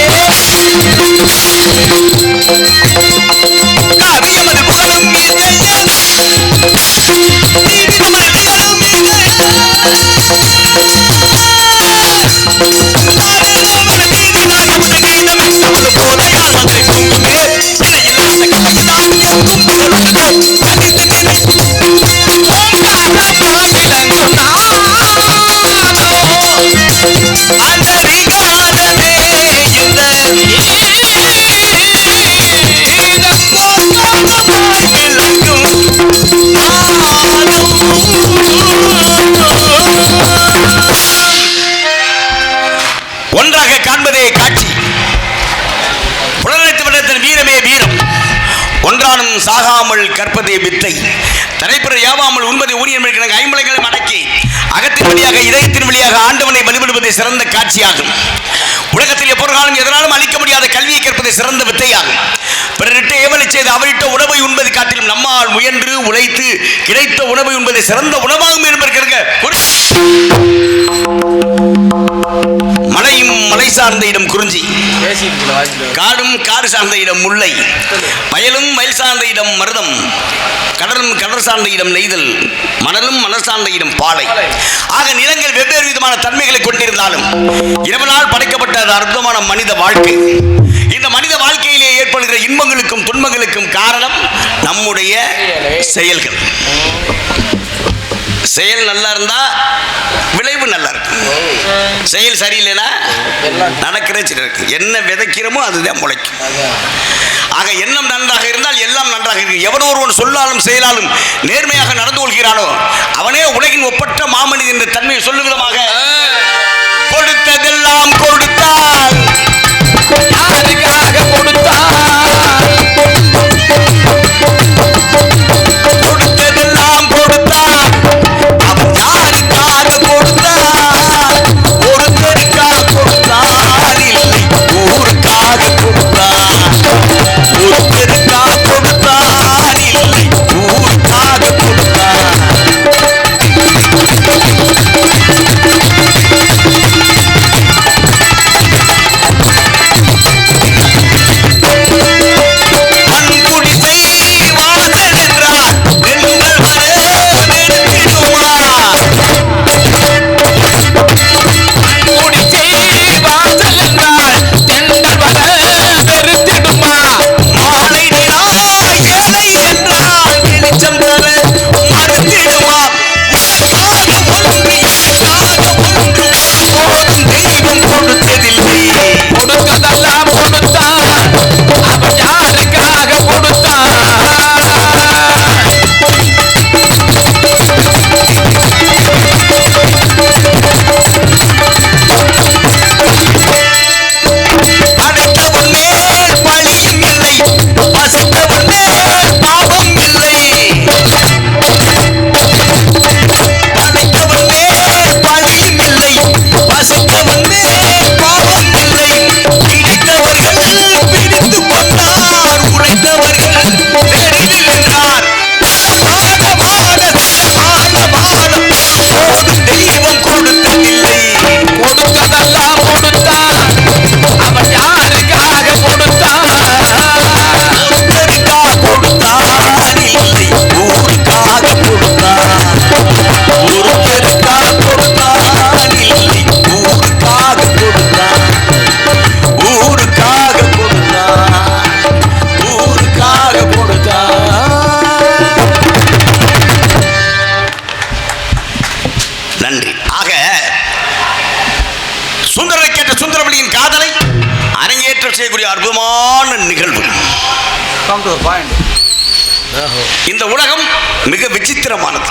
ஒன்றாக காண்பதே காட்சி. புலனத்து வட்டத்தின் வீரமே வீரம். ஒன்றானும் சாகாமல் கற்பதே வித்தை. தலைப்புற யாவாமல் உண்பதை ஊனியன் ஐம்பலங்களும் அடக்கி அகத்தின் வழியாக இதயத்தின் வழியாக ஆண்டவனை வழிபடுவதே சிறந்த காட்சியாகும். உலகத்தில் எப்பொருளாலும் எதனாலும் அளிக்க முடியாத கல்வியை கற்பதே சிறந்த வித்தையாகும். பிறரிட்டு ஏவலை செய்து அவரிட்ட உணவை உண்பது காட்டிலும் நம்மால் முயன்று உழைத்து கிடைத்த உணவை உண்பதை சிறந்த உணவாகும் என்பதற்கு மலையும் மலை சார்ந்த இடம் குறிஞ்சி, காடும் காடு சார்ந்த இடம் முல்லை, வயலும் வயல் சார்ந்த இடம் மருதம், கடலும் கடல் சார்ந்த இடம் நெய்தல், மணலும் மணல் சார்ந்த இடம் பாலை. ஆக நிலங்கள் வெவ்வேறு விதமான தன்மைகளை கொண்டிருந்தாலும் இறைவனால் படைக்கப்பட்ட அற்புதமான மனித வாழ்க்கை. இந்த மனித வாழ்க்கையிலே ஏற்படுகிற இன்பங்களுக்கும் துன்பங்களுக்கும் காரணம் நம்முடைய செயல்கள். செயல் நல்லா இருந்தா விளைவு நல்லா இருக்கும். செயல் சரியில்லைன்னா நடக்கிற இருக்கு. என்ன விதைக்கிறோமோ அதுதான் முளைக்கும். ஆக எண்ணம் நன்றாக இருந்தால் எல்லாம் நன்றாக இருக்கும். எவனோ ஒருவன் சொல்லாலும் செயலாலும் நேர்மையாக நடந்து கொள்கிறானோ அவனே உலகின் ஒப்பற்ற மாமனிதன் என்ற தன்மையை சொல்லும் விதமாக கொடுத்ததெல்லாம் கொடுத்தால் யாருக்காக கொடுத்தால் அற்புதமான நிகழ்வு. இந்த உலகம் மிக விசித்திரமானது.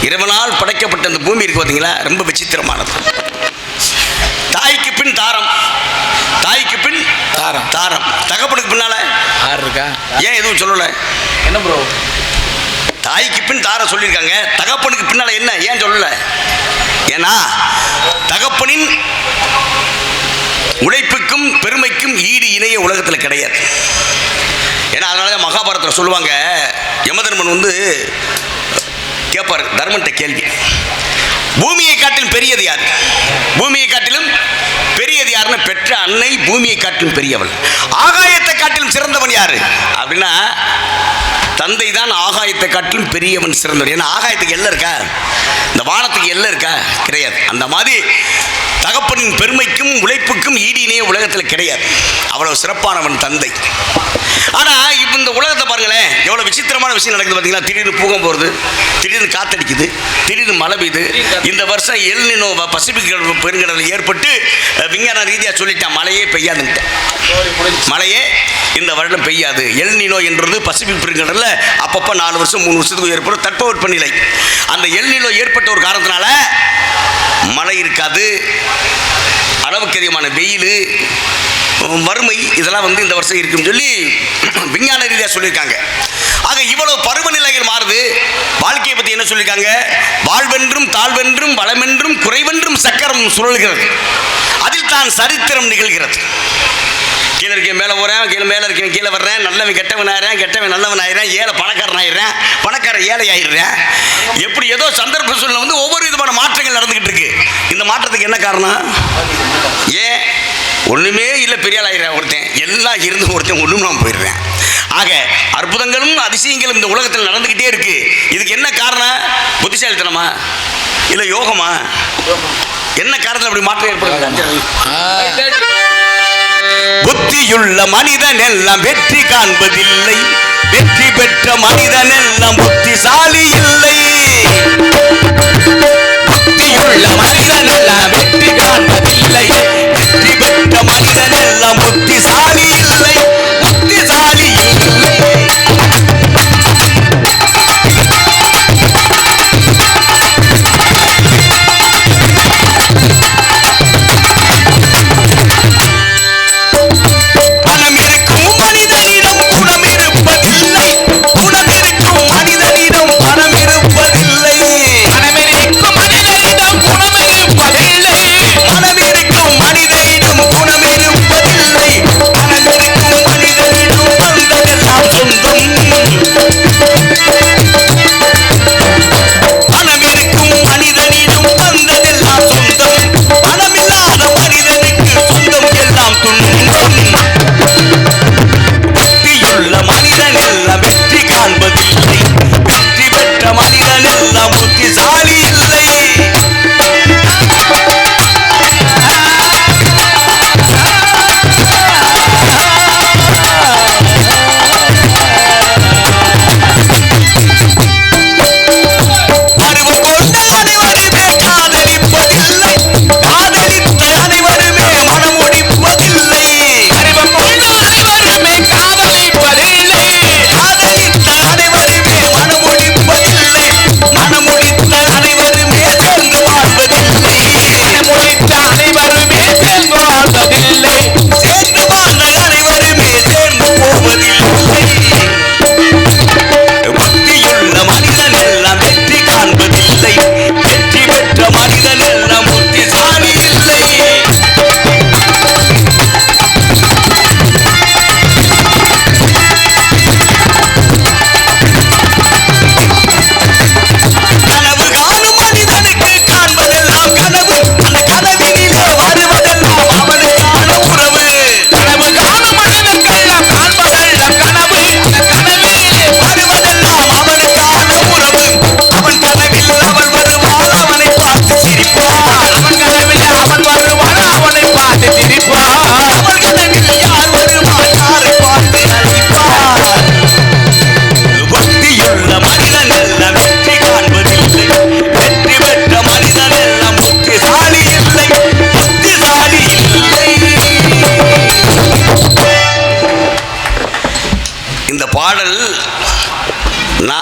இறைவனால் படைக்கப்பட்ட இந்த பூமி இருக்கு பார்த்தீங்களா, ரொம்ப விசித்திரமானது. தாய்க்கு பின் தாரம், தாய்க்கு பின் தாரம், தாரம் தகப்பனுக்கு பின்னால ஆறு இருக்கா? ஏன் எதுவும் சொல்லல? என்ன ப்ரோ, தாய்க்கு பின் தாரம் சொல்லியிருக்காங்க, தகப்பனுக்கு பின்னால என்ன ஏன் சொல்லல? ஏன்னா தகப்பனின் உழைப்புக்கும் பெருமைக்கும் ஈடு இணைய உலகத்தில் கிடையாது. ஏன்னா அதனால மகாபாரதத்தில் சொல்லுவாங்க, யமதர்மன் கேட்பார் தர்மன்ட்ட கேள்வி, பூமியை காட்டிலும் பெரியது யார்? பூமியை காட்டிலும் பெரியது யாருன்னா பெற்ற அன்னை பூமியை காட்டிலும் பெரியவள். ஆகாயத்தை காட்டிலும் சிறந்தவன் யாரு அப்படின்னா தந்தை தான் ஆகாயத்தை காட்டிலும் பெரியவன் சிறந்தவன். ஏன்னா ஆகாயத்துக்கு எல்லை இருக்கா? இந்த வானத்துக்கு எல்லை இருக்கா? கிடையாது. அந்த மாதிரி தகப்பனின் பெருமைக்கும் உழைப்புக்கும் ஈடு இணைய உலகத்தில் கிடையாது. அவ்வளவு சிறப்பானவன் தந்தை. ஆனால் இப்போ இந்த உலகத்தை பாருங்களேன், எவ்வளோ விசித்திரமான விஷயம் நடக்குது பார்த்தீங்களா? திடீர்னு பூகம் போகிறது, திடீர்னு காத்தடிக்குது, திடீர்னு மழை பெய்யுது. இந்த வருஷம் எல் நினோ பசிபிக் பெருங்கடலில் ஏற்பட்டு விஞ்ஞான ரீதியாக சொல்லிட்டான் மழையே பெய்யாதுன்ட்டு. மழையே இந்த வருடம் பெய்யாது. எல் நினோ என்றது பசிபிக் பெருங்கடலில் அப்பப்போ 4 வருஷம் 3 வருஷத்துக்கு ஏற்படும் தட்பவெப்பநிலை. அந்த எல் நினோ ஏற்பட்ட ஒரு காரணத்தினால மழை இருக்காது, அளவுக்கு அதிகமான வெயில், வறுமை, இதெல்லாம் இந்த வருஷம் இருக்குன்னு சொல்லி விஞ்ஞான ரீதியாக சொல்லியிருக்காங்க. ஆக இவ்வளவு பருவநிலைகள் மாறுது. வாழ்க்கையை பற்றி என்ன சொல்லியிருக்காங்க? வாழ்வென்றும் தாழ்வென்றும் வளமென்றும் குறைவென்றும் சக்கரம் சுழல்கிறது, அதில் தான் சரித்திரம் நிகழ்கிறது. கீழே இருக்கேன் மேலே போகிறேன், கீழே மேலே இருக்கேன் கீழே வர்றேன், நல்லவன் கெட்டவன் ஆயிடுறேன், கெட்டவன் நல்லவன் ஆயிடுறேன், ஏழை பணக்காரன் ஆயிடுறேன், பணக்காரன் ஏழை ஆயிடுறேன். எப்படி ஏதோ சந்தர்ப்ப சூழ்நிலை ஒவ்வொரு விதமான மாற்றங்கள் நடந்துக்கிட்டு இருக்கு. இந்த மாற்றத்துக்கு என்ன காரணம்? ஏன் ஒன்றுமே இல்லை பெரிய ஆள் ஆயிடுறேன் ஒருத்தன், எல்லாம் இருந்து ஒருத்தன் ஒன்றும் நான் போயிடுறேன். ஆக அற்புதங்களும் அதிசயங்களும் இந்த உலகத்தில் நடந்துக்கிட்டே இருக்கு. இதுக்கு என்ன காரணம்? புத்திசாலித்தனமா இல்லை யோகமா? என்ன காரணத்தில் அப்படி மாற்றம் ஏற்படுது? புத்தியுள்ள மனிதன் எல்லாம் வெற்றி காண்பதில்லை, வெற்றி பெற்ற மனிதன் எல்லாம் புத்திசாலி இல்லை. புத்தியுள்ள மனிதன் எல்லாம் வெற்றி காண்பதில்லை, வெற்றி பெற்ற மனிதன் எல்லாம் புத்திசாலி இல்லை, புத்திசாலி இல்லை.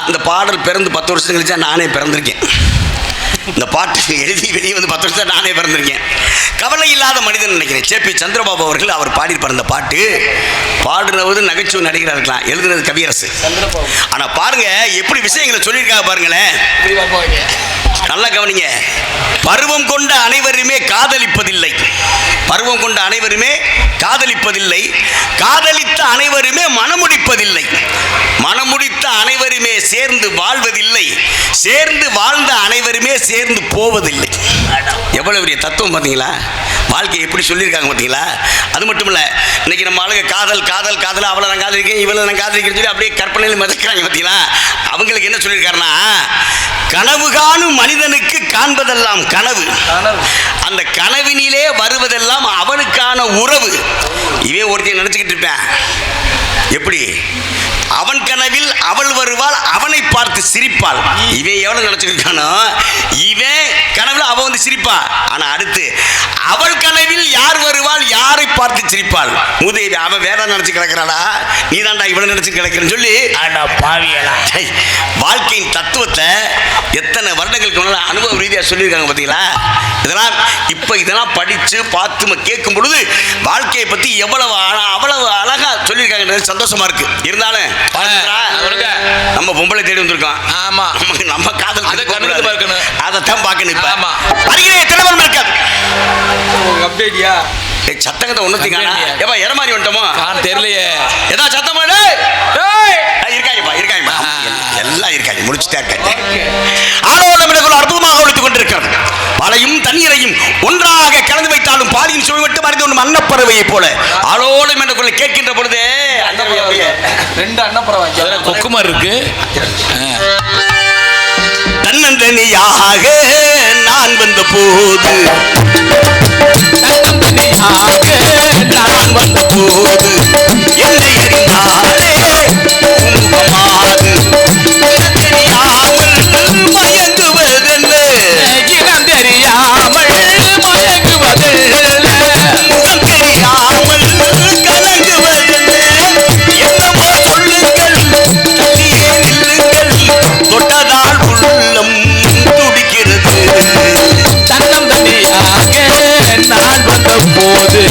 இந்த பாடல் பிறந்து 10 வருஷம் கழிச்சா நானே பிறந்திருக்கேன். இந்த பாட்டு எழுதி வெளியே வந்து 10 வருஷம் நானே பிறந்திருக்கேன். கவலை இல்லாத மனிதன் நினைக்கிறேன். சேபி சந்திரபாபு அவர்கள் அவர் பாடியிருப்பார். இந்த பாட்டு பாடுறது நகைச்சுவை நடிகராக இருக்கலாம், எழுதுனது கவியரசு. ஆனால் பாருங்க எப்படி விஷயங்களை சொல்லியிருக்காங்க பாருங்களேன், நல்லா கவனிங்க. பருவம் கொண்ட அனைவருமே காதலிப்பதில்லை, பருவம் கொண்ட அனைவருமே காதலிப்பதில்லை, காதலித்த அனைவருமே மனமுடிப்பதில்லை, மனமுடித்த அனைவருமே சேர்ந்து வாழ்வதில்லை, சேர்ந்து வாழ்ந்த அனைவருமே சேர்ந்து போவதில்லை. எவ்வளவு பெரிய தத்துவம் பார்த்தீங்களா? வாழ்க்கை எப்படி சொல்லியிருக்காங்க பார்த்தீங்களா? அது மட்டும் இல்லை, இன்னைக்கு நம்ம ஆளுங்க காதல் காதல் காதல், அவளை நான் காதலிக்கிறேன் இவளை நான் காதலிக்கிறேன்னு சொல்லி அப்படியே கற்பனையில் மிதக்கிறாங்க பார்த்தீங்களா? அவங்களுக்கு என்ன சொல்லியிருக்காருன்னா, கனவு காணும் மனிதனுக்கு காண்பதெல்லாம் கனவு, அந்த கனவினிலே வருவதெல்லாம் அவனுக்கான உறவு. இவே ஒருத்தையும் நினச்சிக்கிட்டு இருப்பேன், எப்படி அவன் கனவில் அவள் வருவாள், அவனை பார்த்து சிரிப்பாள். இவன் எவ்வளவு நினைச்சிருக்கானோ, இவன் கனவில் அவ வந்து சிரிப்பா. ஆனா அடுத்து அவள் கனவில் யார் வருவாள், யாரை பார்த்து சிரிப்பாள். மூதேவி அவன் வேற நினைச்சு கிடக்கிறாளா, நீ தான்டா இவ்வளவு நினைச்சு கிடக்கிறன்னு சொல்லி வாழ்க்கையின் தத்துவத்தை எத்தனை வருடங்களுக்கு முன்னால அனுபவ ரீதியா சொல்லியிருக்காங்க பாத்தீங்களா. இதெல்லாம் படிச்சு பார்த்து கேட்கும் பொழுது வாழ்க்கையை பத்தி எவ்வளவு அழகா சொல்லியிருக்காங்க, சந்தோஷமா இருக்கு. இருந்தாலும் நம்ம பொம்பளை தேடி வந்திருக்கோம். ஆமா, நம்ம காதல் அதைத்தான் பார்க்கணும். இப்ப வருகிறேன் திருமணம் இருக்காது அப்படியா சத்தங்கத்தை ஒண்ணுத்தீங்க ஏப்பா இடமாறி வந்துட்டோமோ தெரியலையே. ஏதா சத்தமா இருக்காங்கப்பா இருக்காங்கப்பா எல்லாம் இருக்காங்க, முடிச்சுட்டா இருக்காங்க. ஆலோலம் இடங்கள் அற்புதமாக ஒழித்துக் கொண்டிருக்கிறது. மழையும் தண்ணீரையும் ஒன்றாக கலந்து வைத்தாலும் பாலியின் சுவை மட்டும் அறிந்து கொண்டும் அன்னப்பறவையை போல ஆலோலம் என்ற குரலை கேட்கின்ற பொழுதே ரெண்டு அன்னப்பறவை கொக்குமார் இருக்கு. தன்னந்தனியாக நான் வந்த போது, நான் வந்த போது என்னை அறிந்தாலே முகமாது தெரியாமல் மயங்குவதென்ன, இனம் தெரியாமல் மயங்குவதென்ன, முகம் தெரியாமல் கலங்குவதென்ன, என்னமோ சொல்லுங்கள் தள்ளியே நில்லுங்கள், தொட்டதால் உள்ளம் துடிக்கிறது. தன்னம் தனியாக நான் வந்த போது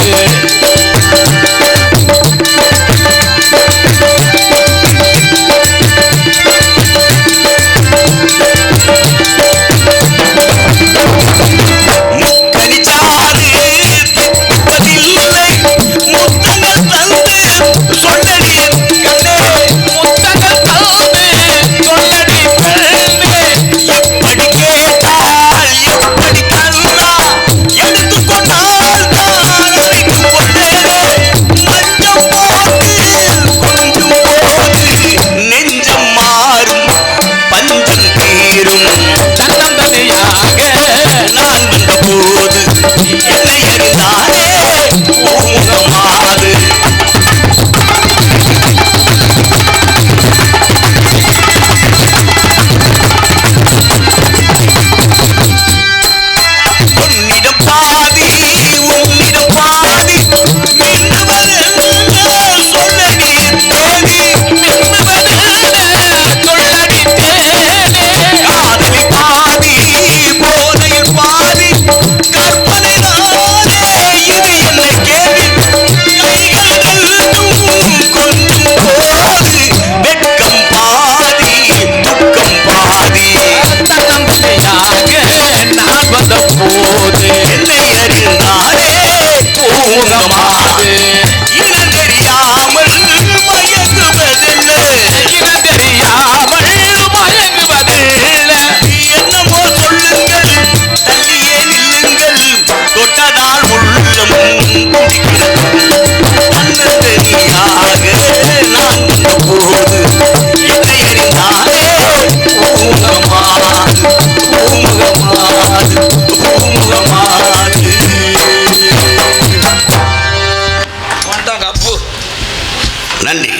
நன்றி.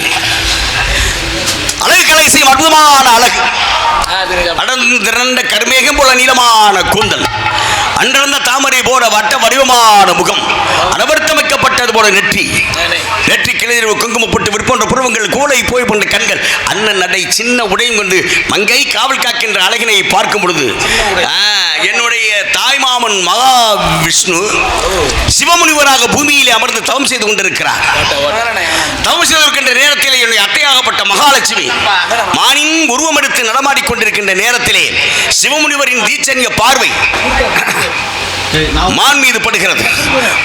அழகு கலை செய்யும் அற்புதமான அழகு, அடர்ந்த கருமேகம் போல நீளமான கூந்தல், அன்றந்த தாமரை போல வட்ட வடிவமான முகம், அனவர்த்தமைக்கப்பட்டது போல நெற்றி கிளறி குங்குமப்பட்டு விற்போன்ற புருவங்கள், கூளை போய் போன்ற கண்கள், அண்ணன் நடை சின்ன உடையும் கொண்டு மங்கை காவல் காக்கின்ற அழகினை பார்க்கும் பொழுது என்னுடைய தாய்மாமன் மகாவிஷ்ணு சிவமுனிவராக பூமியிலே அமர்ந்து தவம் செய்து கொண்டிருக்கிறார். தவம் செய்திருக்கின்ற நேரத்தில் என்னுடைய அட்டையாகப்பட்ட மகாலட்சுமி மானின் உருவம் எடுத்து நடமாடிக்கொண்டிருக்கின்ற நேரத்திலே சிவமுனிவரின் தீட்சண்ய பார்வை மான் மீது படுகிறது.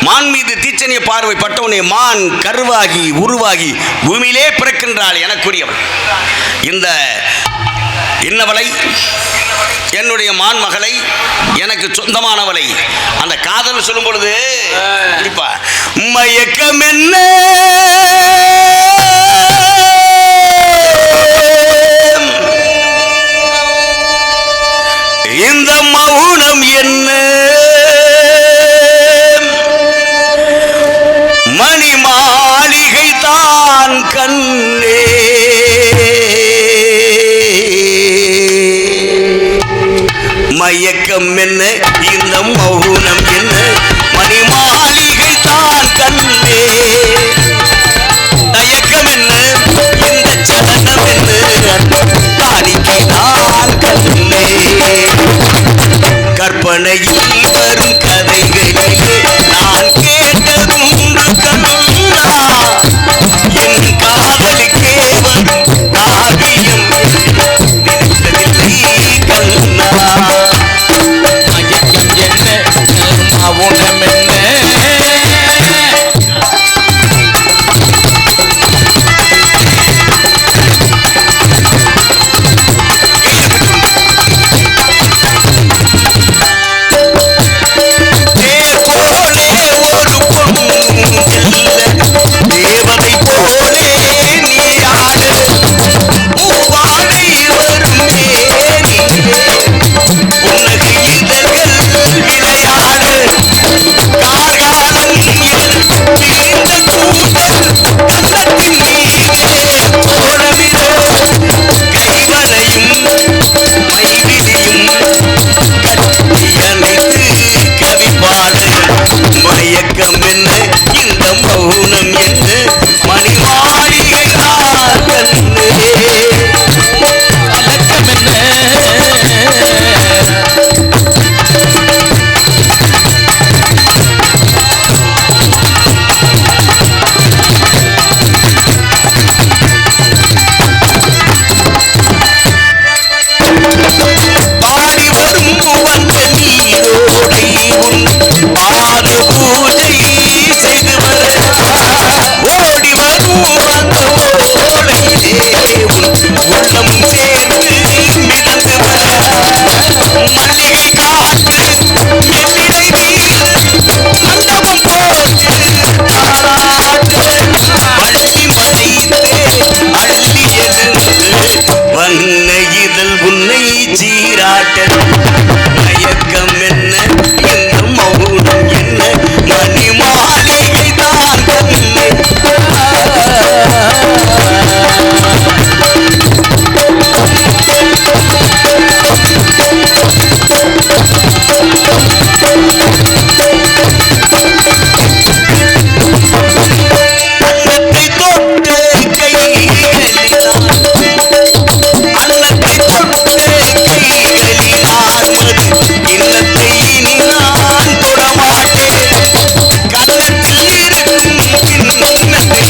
மான் மீது தீட்சண்ய பார்வை பட்டவுடனே மான் கருவாகி உருவாகி பூமியிலே பிறக்கின்றாள் எனக்குரியவள். இந்த இன்னவளை என்னுடைய மான் மகளை எனக்கு சொந்தமானவளை அந்த காதல் சொல்லும் பொழுது மயக்கம் என்ன இந்த மௌனம் என்ன மணி மாளிகை தான் கண்ணே மயக்கம் என்ன இந்த மௌனம் என்ன மணி மாளிகை தான் கண்ணே தயக்கம் என்ன இந்த சலனம் என்ன காணிக்கை தான் கண்ணே கற்பனையில் வரும் கதைகளிலே நான் கேட்டதுண்டு கண்ணா என் காதலுக்கே வரும் காவியம் நினைத்ததில்லை கண்ணா மயக்கம் என்ன மௌனம் என்ன மயக்கம் என்ன இந்த மௌனம் என்ன மணி மாளிகை தான் கண்ணே கலக்கம் பாடி வரும் வந்த நீரோடை உன் பாத பூஜை செய்து வர ஓடி வரும் அந்த ஓடையிலே உன் உள்ளம் சேர்ந்து மிதந்து வர மல்லிகை காற்று எல்லிடை வீச மண்டபம் போட்டு தாராட்டு வள்ளி மறைத்தே அள்ளி எழுந்து வண்ண இதழ் உன்னை சீராட்ட மயக்கம் என்ன இந்த மௌனம் என்ன மணி மாளிகை தான் கண்ணே அன்னத்தை தொட்டு கைகளினால் அன்னத்தை தொட்டு கைகளினால் இல்லத்தை இனி நான் தொடமாட்டேன் கன்னத்தில் இருக்கும் கிண்ணத்தை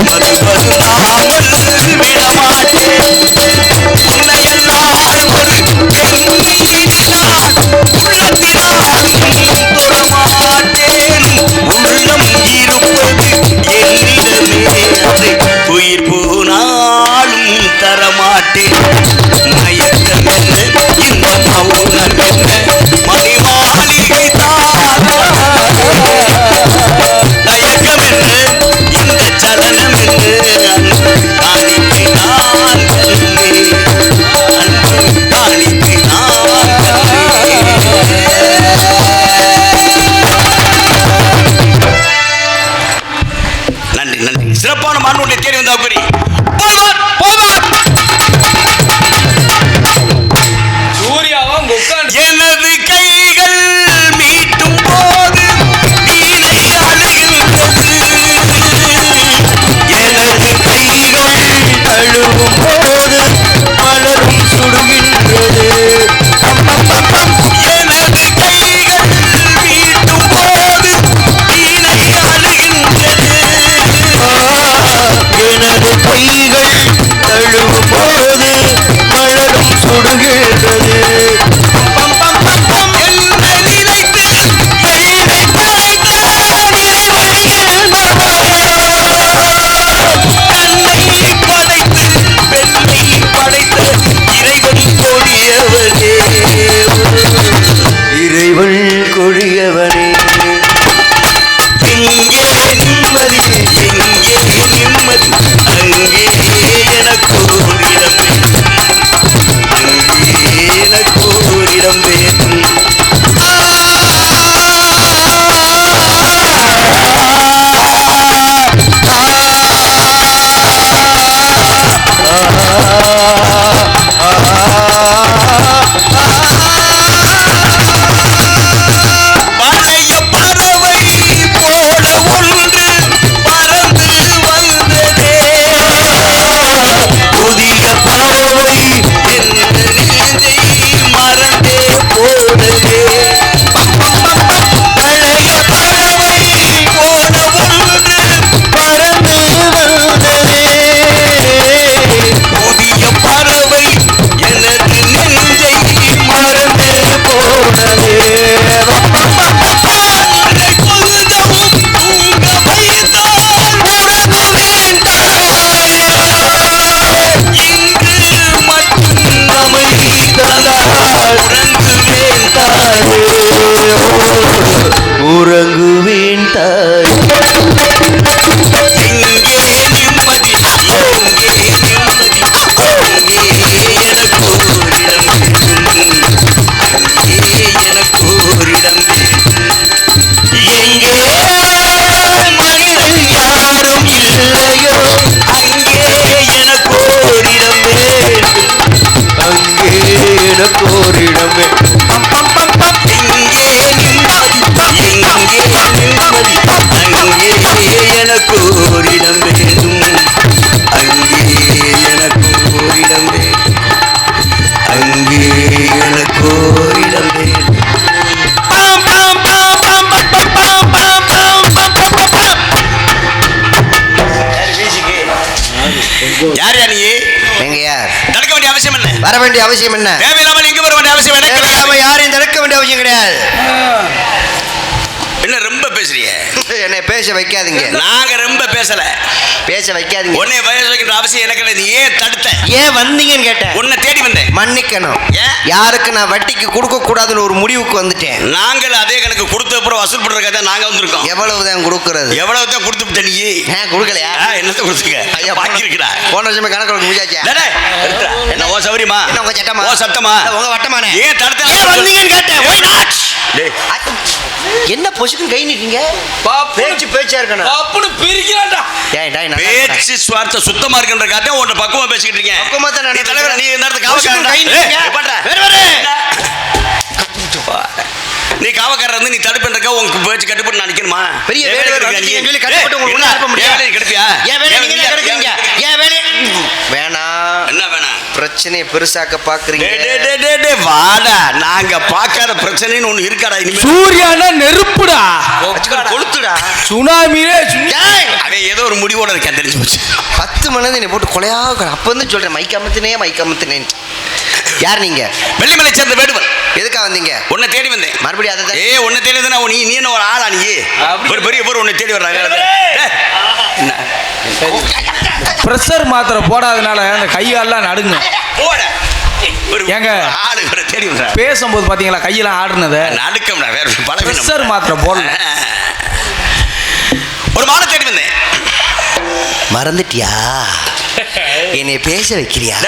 மது பருகாமல் விடமாட்டேன் உன்னையெல்லாம் ஒரு பெண்ணை நான் உள்ளத்தினால் தொடமாட்டேன் உள்ளம் இருப்பது என்னிடமே அதை உயிர் போனாலும் தரமாட்டேன் மயக்கம் என்ன இந்த மௌனம் என்ன மணி மாளிகை தான் தயக்கம் என்ன இந்த சலனம் என்ன காணிக்கை நான் கண்ணே அன்பு காணிக்கை நான் நன்றி நன்றி சிறப்பான மாணவர்களை தேடி வந்தா கூறி போவார் போவார் வேண்டும், அங்கே எனக்கு இடம் வேண்டும். யார் நீ? எங்க யார்? நடக்க வேண்டிய அவசியம் என்ன? வர வேண்டிய அவசியம் என்ன? தேவையில்லாமல் இங்கு வர வேண்டிய அவசியம் என்ன? தேவையில்லாம யாரையும் தடுக்க வேண்டிய அவசியம் கிடையாது. என்ன ரொம்ப பேசுறீங்க? என்னை பேச வைக்காதீங்க. நாங்க ரொம்ப பேசல. பேச வைக்காதீங்க. உன்னை பேச வைக்கிற அவசியம் எனக்கு இல்லை. நீ ஏன் தடுத்த? ஏன் வந்தீங்கன்னு கேட்டேன். உன்னை தேடி வந்தேன். மன்னிக்கணும். ஏன்? யாருக்கு நான் வட்டிக்கு கொடுக்க கூடாதுன்னு ஒரு முடிவுக்கு வந்துட்டேன். நாங்கள் அதே கணக்கு கொடுத்த அப்புறம் வசூல் பண்றதுக்காக நாங்க வந்திருக்கோம். எவ்வளவுதான் கொடுக்கறது? எவ்வளவுதான் கொடுத்து விட்ட நீ? கொடுக்கலையா? என்னத்த கொடுத்துக்க? ஐயா பாக்கி இருக்குடா. போன வருஷமே கணக்கு முடிஞ்சாச்சா? என்ன ஓ சௌரியமா? என்ன உங்க சட்டமா? ஓ சத்தமா? உங்க வட்டமானே? ஏன் தடுத்த? ஏன் வந்தீங்கன்னு கேட்டேன். Why not? என்ன பொசுக்கு கை நீட்டீங்க? பேச்சு பேச்சா இருக்கணும். பாப்புன்னு பிரிக்கிறான்டா. பேச்சு சுவார்த்த சுத்தமா இருக்குன்ற காட்ட உன்னை பக்குவமா பேசிக்கிட்டு இருக்கேன். பக்குவமா தான் நீ தலைவர், நீ இந்த இடத்துக்கு காவக்காரன். கை நீட்டீங்க. நீ காவக்காரர் வந்து நீ தடுப்புன்றக்க உங்க பேச்சு கட்டுப்பட்டு நான் நிக்கணுமா? பெரிய வேலை கட்டுப்பட்டு உங்களுக்கு அனுப்ப முடியாது. கெடுப்பியா? ஏன் வேலை நீங்க கெடுக்குறீங்க? ஏன் வேலை வேணாம். என்ன வேணாம்? பிரச்சனையை பெருசாக்க பாக்குறீங்க. வாடா, நாங்க பார்க்காத பிரச்சனைன்னு ஒண்ணு இருக்காடா. இனிமே சூர்யானா நெருப்புடா, கொளுத்துடா, சுனாமியே. அவன் ஏதோ ஒரு முடிவோட இருக்கான், தெரிஞ்சு போச்சு. 10 மணி நீ போட்டு கொலையாக அப்ப வந்து சொல்றேன் மைக்காமத்தினேன். யார் நீங்க? வெள்ளிமலை சேர்ந்த வேடுவன். எதுக்காக வந்தீங்க? உன்னை தேடி வந்தேன். மறுபடியும் அதை உன்னை தேடி வந்தா நீ என்ன ஒரு ஆளா? நீ ஒரு பெரிய பேர் உன்னை தேடி வர்றாங்க. பிரஷர் மாத்திரை போடாதனால அந்த கையெல்லாம் நடுங்க. ஏங்க ஆளு தேடி வர்றாங்க. பேசும்போது பாத்தீங்களா கையெல்லாம் ஆடுனது? நடுக்கம்டா, வேற பல பிரஷர் மாத்திரை போடல. ஒரு மாலை தேடி வந்தேன். மறந்துட்டியா? என்னை பேச வைக்கிறியா?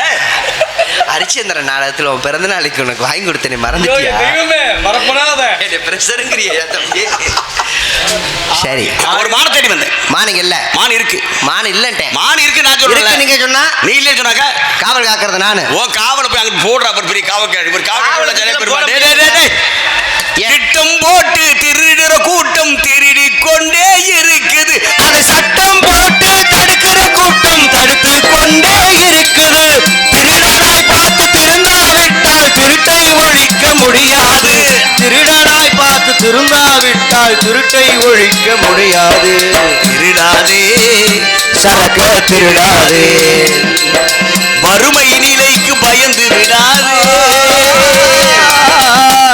ஹரிச்சந்திர நாடகத்தில் உன் பிறந்த நாளைக்கு உனக்கு வாங்கி கொடுத்தேன், மறந்துட்டியா? சரி, ஒரு மானை தேடி வந்தேன். மானுங்க இல்ல? மான் இருக்கு. மான் இல்லன்ட்டேன். மான் இருக்கு நான் சொல்றேன். நீங்க சொன்னா நீ இல்ல சொன்னாக்க காவல் காக்குறது நானு. ஓ காவல போய் அங்க போடுற அப்புறம் பெரிய காவல் இவர் காவல் திட்டம் போட்டு திருடுற கூட்டம் திருடி கொண்டே இருக்குது. அது சட்டம் போட்டு தடுக்கிற கூட்டம் தடுத்து கொண்டே இருக்குது. திருடனாய் பார்த்து திருந்தாவிட்டால் திருட்டை ஒழிக்க முடியாது. திருடனாய் பார்த்து திருந்தாவிட்டால் திருட்டை ஒழிக்க முடியாது. திருடாதே சரக்க திருடாதே, வறுமை நிலைக்கு பயந்து விடாதே.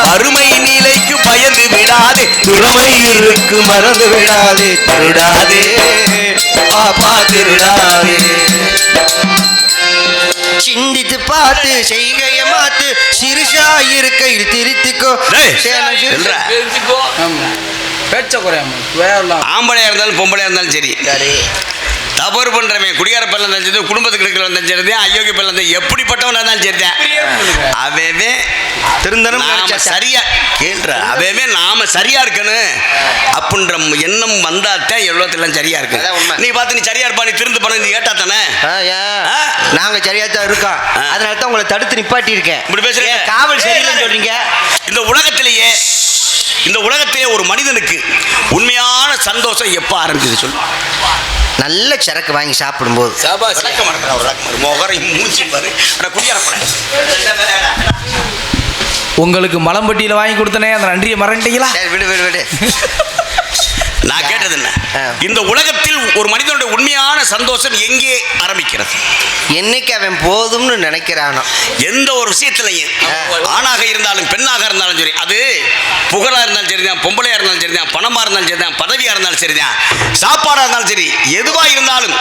வறுமை நிலைக்கு பயந்து விடாதே, துறமை இருக்கு மறந்து விடாதே. திருடாதே பாப்பா திருடாதே. சிந்தித்து பார்த்து செய்கைய மாத்து, சிறுசா இருக்கையில் திருத்திக்கோ. பேச்ச குறையாம ஆம்பளையா இருந்தாலும் பொம்பளையா இருந்தாலும் சரி, தவறு பண்றவன் குடியார பல்ல இருந்தாலும் சரி, குடும்பத்துக்கு இருக்கிற வந்தாலும் சரி, அயோக்கிய பல்ல இருந்தாலும் எப்படிப்பட்டவனா இருந்தாலும் சரிதான், அவவே திருந்தனும் சரியா கேள்ற. அவவே நாம சரியா இருக்கணும் அப்படின்ற எண்ணம் வந்தாத்தான் எவ்வளோத்தெல்லாம் சரியா இருக்கு. நீ பார்த்து நீ சரியா இருப்பா, நீ திருந்து பண்ண நீ கேட்டா தானே. நாங்க சரியா தான் இருக்கோம், அதனால தான் உங்களை தடுத்து நிப்பாட்டி இருக்கேன். இப்படி பேசுறீங்க, காவல் சரியில்லைன்னு சொல்றீங்க. இந்த உலகத்திலே ஒரு மனிதனுக்கு உண்மையான சந்தோஷம் எப்ப ஆரம்பிச்சது சொல்லு? நல்ல சரக்கு வாங்கி சாப்பிடும்போது. உங்களுக்கு மலம்பட்டியில வாங்கி கொடுத்தனே, அந்த நன்றியை மறந்துட்டீங்களா? விடு விடு விடு. நான் கேட்டது என்ன, இந்த உலகத்தில் ஒரு மனிதனுடைய உண்மையான சந்தோஷம் எங்கே ஆரம்பிக்கிறது? என்னைக்கு அவன் போதும்னு நினைக்கிறானோ. எந்த ஒரு விஷயத்திலையும் ஆணாக இருந்தாலும் பெண்ணாக இருந்தாலும் சரி, அது புகழா இருந்தாலும் சரிதான், பொம்பளையா இருந்தாலும் சரிதான், பணமா இருந்தாலும் சரிதான், பதவியா இருந்தாலும் சரிதான், சாப்பாடா இருந்தாலும் சரி, எதுவா இருந்தாலும்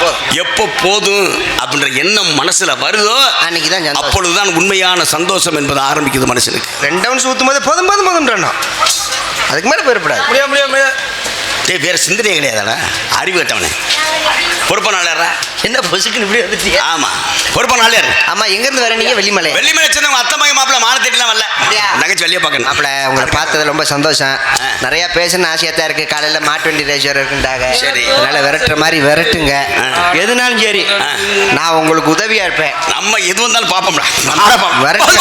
எப்போ போதும் அப்படின்ற எண்ணம் மனசுல வருதோ அன்னைக்குதான் அப்பொழுதுதான் உண்மையான சந்தோஷம் என்பது ஆரம்பிக்குது மனுஷனுக்கு. 2 ounce ஊத்தும் போது போதும் போதும் போதும், அதுக்கு மேல போயிடக்கூடாது. முடியாது. வேற சிந்தனையே கிடையாதாடா, அறிவு கட்டவனே. பொறுப்ப நாளையறா என்ன பொசுக்குன்னு இப்படி வந்துட்டியா? ஆமா, பொறுப்ப நாளையர். ஆமா, எங்க இருந்து வர நீங்க? வெள்ளிமலை சேர்ந்தவங்க அத்தமாக மாப்பிள்ள மானத்திட்டுலாம் வரல, தங்கச்சி வெளியே பார்க்கணும். மாப்பிள்ள உங்களை பார்த்தது ரொம்ப சந்தோஷம். நிறைய பேசணும்னு ஆசையாத்தான் இருக்கு. காலையில மாட்டு வண்டி ரேஷர் இருக்குண்டாங்க. சரி, அதனால விரட்டுற மாதிரி விரட்டுங்க. எதுனாலும் சரி, நான் உங்களுக்கு உதவியா இருப்பேன். நம்ம எது வந்தாலும் பார்ப்போம்டா. விளையாட்டு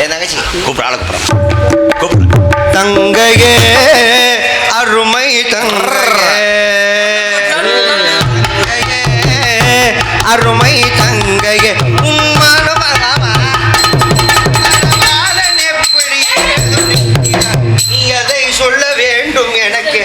என் தங்கச்சி கூப்பிட ஆளை கூப்பிட தங்கையே அருமை தங்கையே அருமை தங்கையே நீ அதை சொல்ல வேண்டும் எனக்கு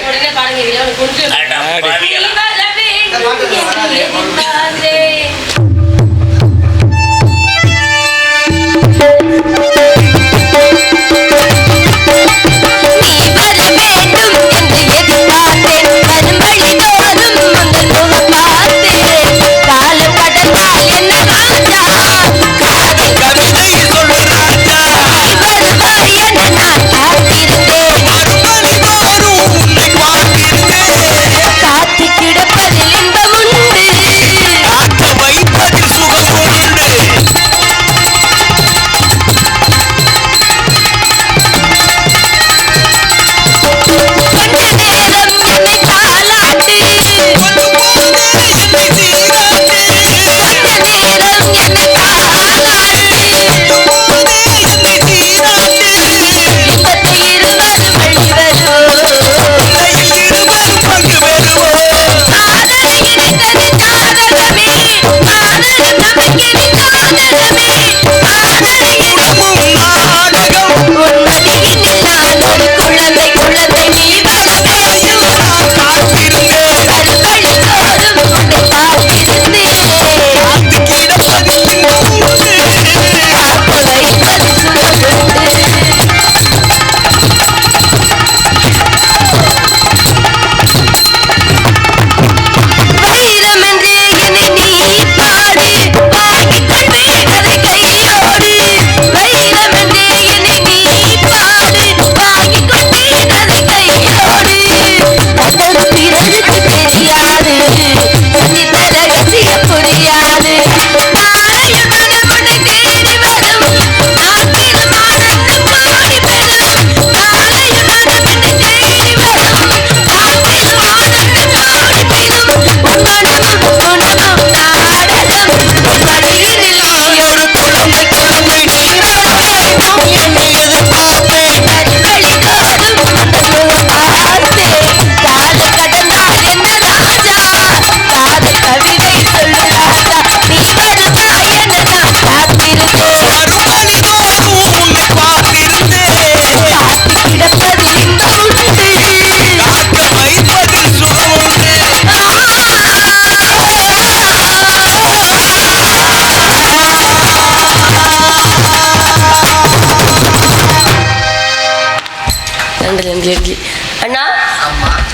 அண்ணா